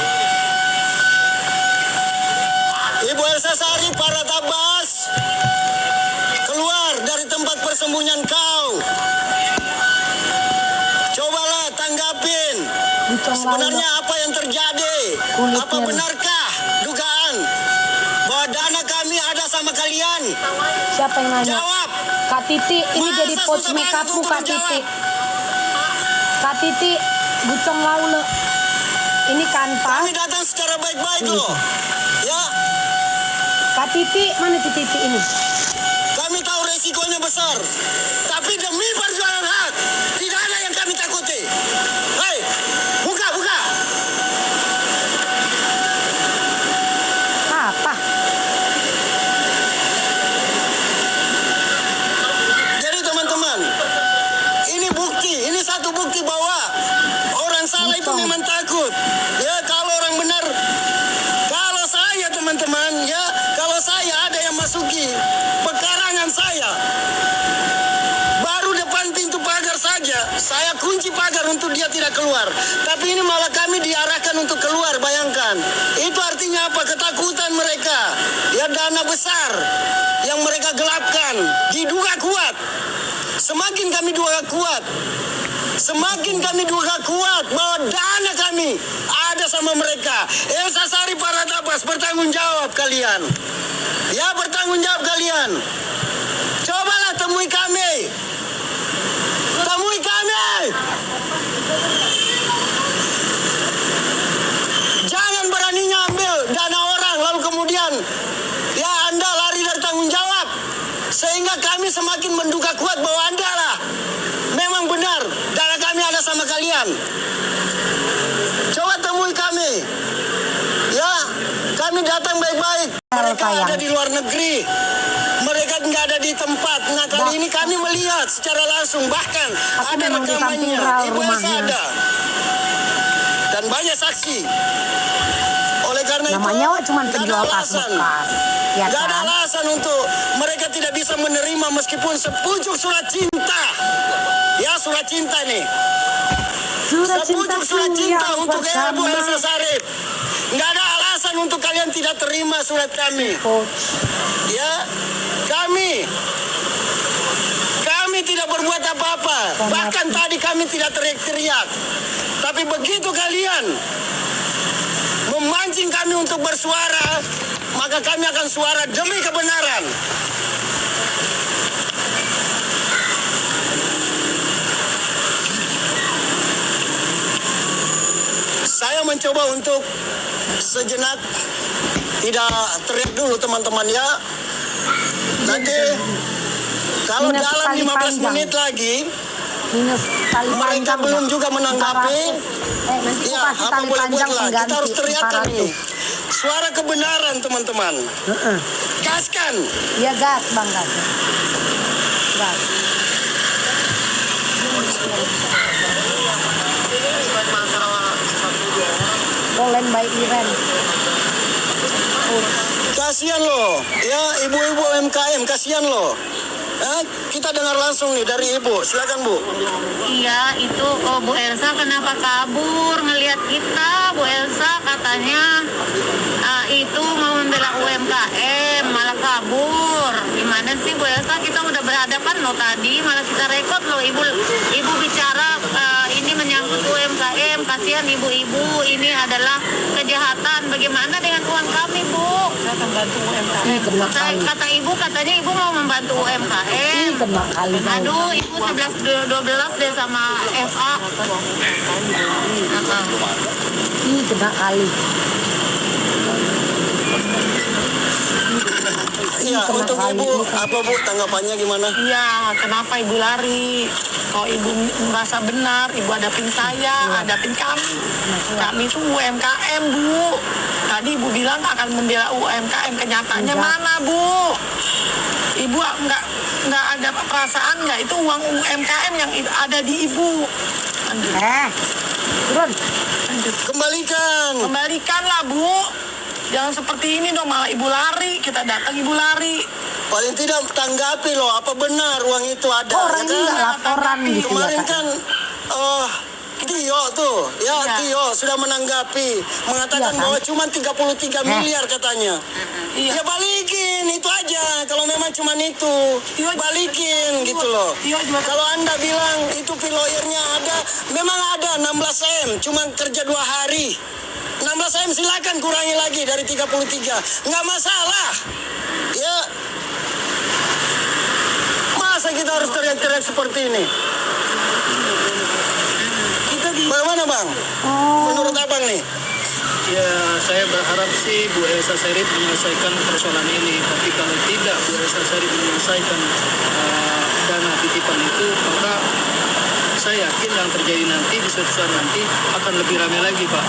Ibu Elsa Sari, para tabas, keluar dari tempat persembunyian kau. Cobalah tanggapin. Bucong Sebenarnya laula. apa yang terjadi? Kulitnya Apa nih. benarkah dugaan bahwa dana kami ada sama kalian? Siapa yang nanya? Jawab. Kak Titi, ini Masa jadi pouch susah make banget upmu untuk Kak Titi. menjawab? Kak Titi, bucong laula. Ini kanvas. Kami datang secara baik-baik loh. Ya, Kak Titi, mana si Titi ini? kami tahu resikonya besar. Tapi demi perjuangan hak, tidak ada yang kami takuti. Hei, buka. Apa? Jadi teman-teman, ini bukti, ini satu bukti bahwa orang salah itu memang takut. Ya, kalau orang benar, kalau saya teman-teman, ya, kalau saya ada yang masuki pekarangan saya, baru depan pintu pagar saja, saya kunci pagar untuk dia tidak keluar. Tapi ini malah kami diarahkan untuk keluar, bayangkan. Itu artinya apa? Ketakutan mereka. Ya, dana besar yang mereka gelapkan, diduga kuat. Semakin kami duga kuat, semakin kami duga kuat bahwa dana kami ada sama mereka. Elsa Sari, para tabas, bertanggung jawab kalian. Ya, bertanggung jawab kalian. Cobalah temui kami. Temui kami. Jangan beraninya ambil dana orang lalu kemudian ya Anda lari dari tanggung jawab. Sehingga kami semakin menduga kuat bahwa Anda lah memang benar dana kami ada sama kalian. Coba temui kami. Ya, kami datang baik-baik. Mereka ada di luar negeri. Mereka nggak ada di tempat. Nah, kali ini kami melihat secara langsung. Bahkan Aku ada memang di samping rekamannya. Ibu Elsa rumahnya. ada. Dan banyak saksi. Oleh karena Namanya itu, cuma nggak ada penjual tas alasan. bekas. Ya Nggak ada kan? alasan untuk mereka tidak bisa menerima meskipun sepucuk surat cinta. Ya, surat cinta nih. Surat Sepucuk surat cintaku cinta yang untuk pertama. Ibu Elsa Sarip. Nggak ada alasan untuk kalian tidak terima surat kami. Pouch. Ya, kami tidak berbuat apa-apa. Bahkan tadi kami tidak teriak-teriak. Tapi begitu kalian memancing kami untuk bersuara, maka kami akan suara demi kebenaran. coba untuk sejenak tidak teriak dulu teman-teman ya. Nanti kalau Minus dalam tali 15 panjang. menit lagi Minus tali mereka panjang. belum juga menanggapi, Nanti ya aku kasih apa tali boleh panjang buatlah. Kita pengganti harus teriakkan 400. ini. Suara kebenaran teman-teman. Gaskan. Ya gas bang, gas. Gas. Polen by Iren. Kasihan loh, ya ibu-ibu UMKM, kasihan loh. Kita dengar langsung nih dari ibu, silakan bu. Iya, itu Bu Elsa kenapa kabur ngelihat kita? Bu Elsa katanya itu mau membela UMKM, malah kabur. Gimana sih Bu Elsa? Kita udah berhadapan loh tadi, malah kita rekod loh ibu bicara ini menyangkut UMKM. Kasihan ibu-ibu, ini adalah kejahatan. Bagaimana dengan uang kami Bu? Saya akan bantu UMKM. Kata ibu, katanya ibu mau membantu UMKM. Kena kali. Aduh, ibu 11-12 deh sama FA. Kena kali. Iya, untuk ibu apa bu tanggapannya gimana? Iya, kenapa ibu lari? Kalau ibu merasa benar, ibu hadapin saya, hadapin kami. Kami itu UMKM, Bu. Tadi ibu bilang akan membela UMKM, kenyataannya mana, Bu? Ibu nggak ada perasaan nggak? Itu uang UMKM yang ada di ibu. Turun. Kembalikanlah Bu. Jangan seperti ini dong, malah ibu lari. Kita datang ibu lari. paling tidak tanggapi loh, apa benar uang itu ada. Orang ini nggak laporan gitu ya Kemarin Kak? kan Tio tuh, Iya. Tio sudah menanggapi, mengatakan Iya, kan? bahwa cuma 33 miliar katanya. Iya. Ya balikin, itu aja. Kalau memang cuma itu, balikin gitu loh. Tio juga Kalau Anda bilang itu piloirnya ada, memang ada 16 M, cuma kerja 2 hari. 16 M silakan kurangi lagi dari 33, nggak masalah. Ya, masa kita harus teriak-teriak seperti ini? Bagaimana bang? Menurut abang nih? Ya, saya berharap sih Bu Elsa Sharif menyelesaikan persoalan ini. Tapi kalau tidak Bu Elsa Sharif menyelesaikan dana titipan itu, maka saya yakin yang terjadi nanti di suatu saat nanti akan lebih ramai lagi, Pak.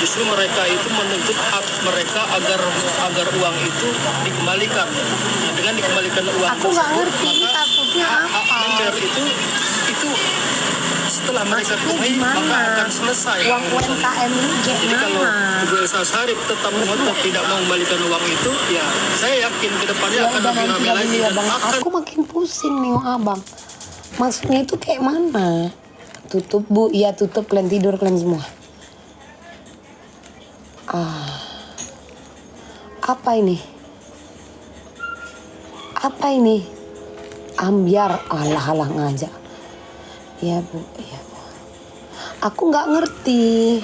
Justru mereka itu menuntut hak mereka agar uang itu dikembalikan. Nah, dengan dikembalikan uang Aku nggak ngerti ini maka kasusnya hak apa. member itu setelah mereka Maksudnya penuhi gimana? maka akan selesai. Uang UMKM ini Jadi kalau gimana? Bu Elsa Sharif tetap ngotot tidak mau mengembalikan uang itu, ya saya yakin ke depannya Ya akan udah lebih nanti ramai lagi lagi ya dan bang. akan Aku makin pusing nih abang. Maksudnya itu kayak mana? Tutup bu, iya tutup, kalian tidur kalian semua. Apa ini? Apa ini? Ambiar, alah ngajak. Ya bu, iya bu. Aku nggak ngerti.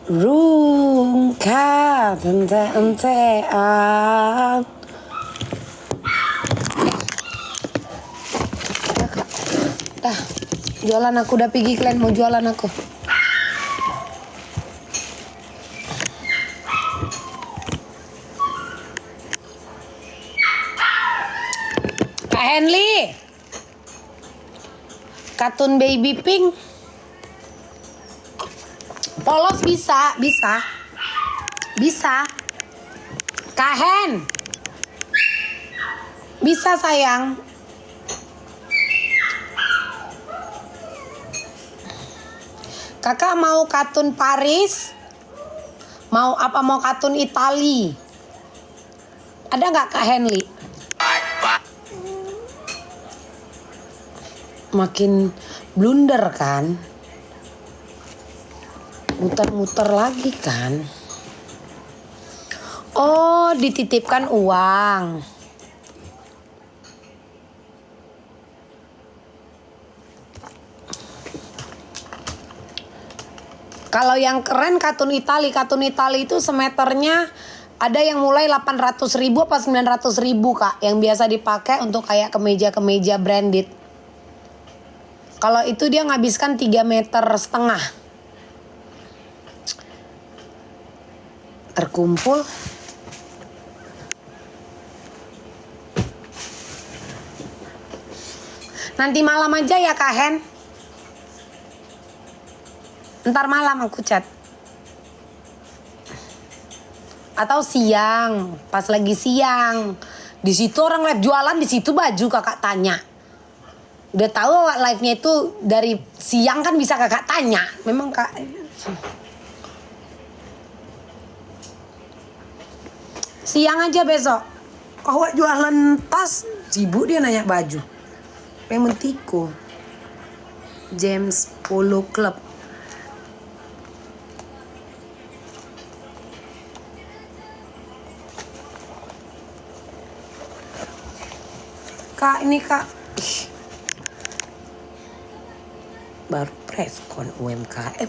Rungka ente-entean. Dah, jualan aku udah pergi, kalian mau jualan aku. Kak Henly, Katun Baby Pink. Polos bisa. Kak Hen. Bisa sayang. Kakak mau katun Paris? Mau katun Itali? Ada nggak Kak Henly? Makin blunder kan? Muter-muter lagi kan? Oh, dititipkan uang. Kalau yang keren katun Itali itu semeternya ada yang mulai 800.000 apa 900.000 Kak, yang biasa dipakai untuk kayak kemeja-kemeja branded. Kalau itu dia nghabiskan 3,5 meter. Terkumpul. Nanti malam aja ya Kak Hen. Ntar malam aku chat. Atau siang, pas lagi siang. Di situ orang live jualan, di situ baju Kakak tanya. Udah tahu live-nya itu dari siang kan bisa Kakak tanya. Memang Kak. Siang aja besok. Awak jualan tas, sibuk dia nanya baju. Pementiko. James Polo Club. Kak, ini Kak. Baru preskon UMKM.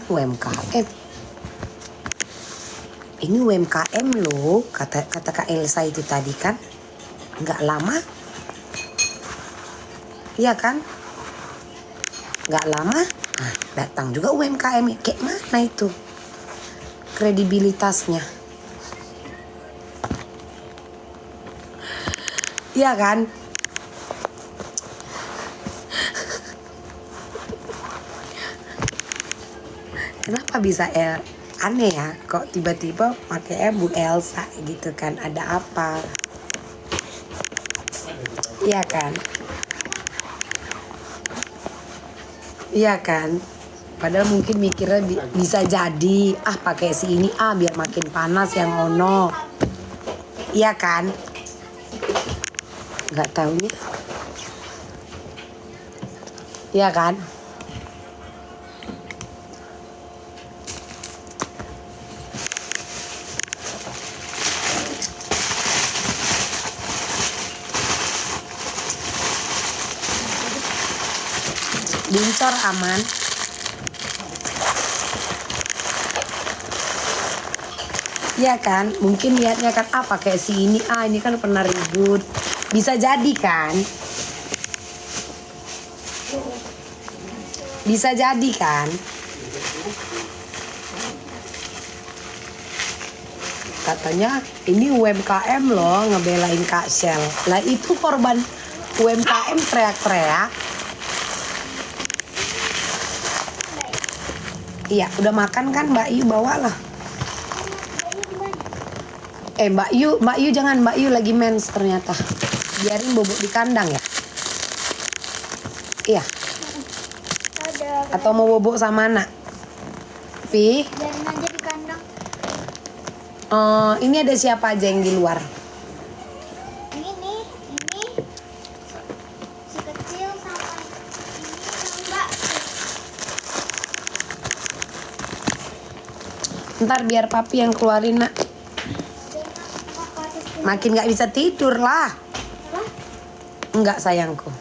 Ini UMKM loh, kata Kak Elsa itu tadi kan. Nggak lama. Iya kan? Nggak lama. Nah, datang juga UMKM. Kayak mana itu kredibilitasnya? Iya kan? Kenapa bisa aneh ya? Kok tiba-tiba pakai Bu Elsa gitu kan? Ada apa? Iya kan? Iya kan? Padahal mungkin mikirnya bisa jadi pakai si ini biar makin panas yang ono. Iya kan? Nggak taunya. Iya kan? Dincor aman. Iya kan? Mungkin niatnya kan pakai si ini ini kan pernah ribut. Bisa jadi kan? Bisa jadi kan? Katanya ini UMKM loh ngebelain Kak Shell. Lah itu korban UMKM teriak-teriak. Iya, udah makan kan Mbak Yu, bawalah. Mbak Yu jangan, Mbak Yu lagi mens ternyata. Biarin bobok di kandang ya. Iya. Atau mau bobok sama anak? Pi? Biarin aja di kandang. Ini ada siapa aja yang di luar? Ini si kecil sama Mbak. Ntar biar papi yang keluarin nak. Makin gak bisa tidur lah. Enggak sayangku.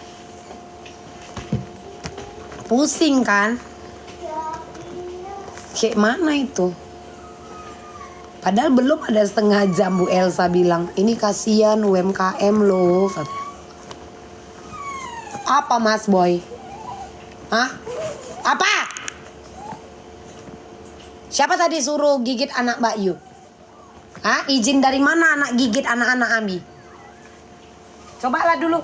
Pusing kan? Kayak mana itu? Padahal belum ada setengah jam Bu Elsa bilang, ini kasihan UMKM loh. Apa Mas Boy? Hah? Apa? Siapa tadi suruh gigit anak Mbak Yu? Hah? Izin dari mana anak gigit anak-anak Ami? Cobalah dulu.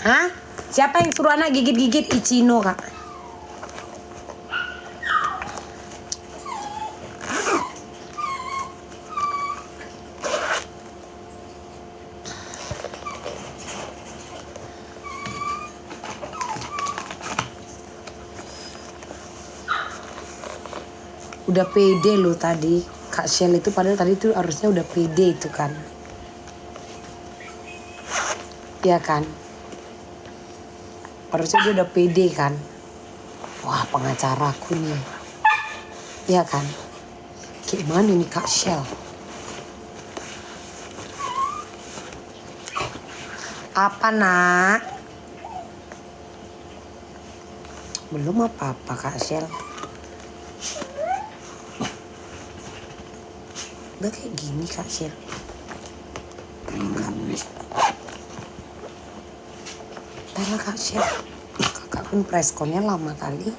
Hah? Siapa yang suruh anak gigit-gigit Ichino, Kak? Udah pede loh tadi Kak Shell itu, padahal tadi itu harusnya udah pede itu kan. Iya kan? Harusnya dia udah pede kan. Wah, pengacaraku nih. Iya kan? Kayak mana nih Kak Shell? Apa nak? Belum apa-apa Kak Shell. Udah kayak gini Kak Syir. Karena Kak Syir, kakak pun preskonnya lama kali.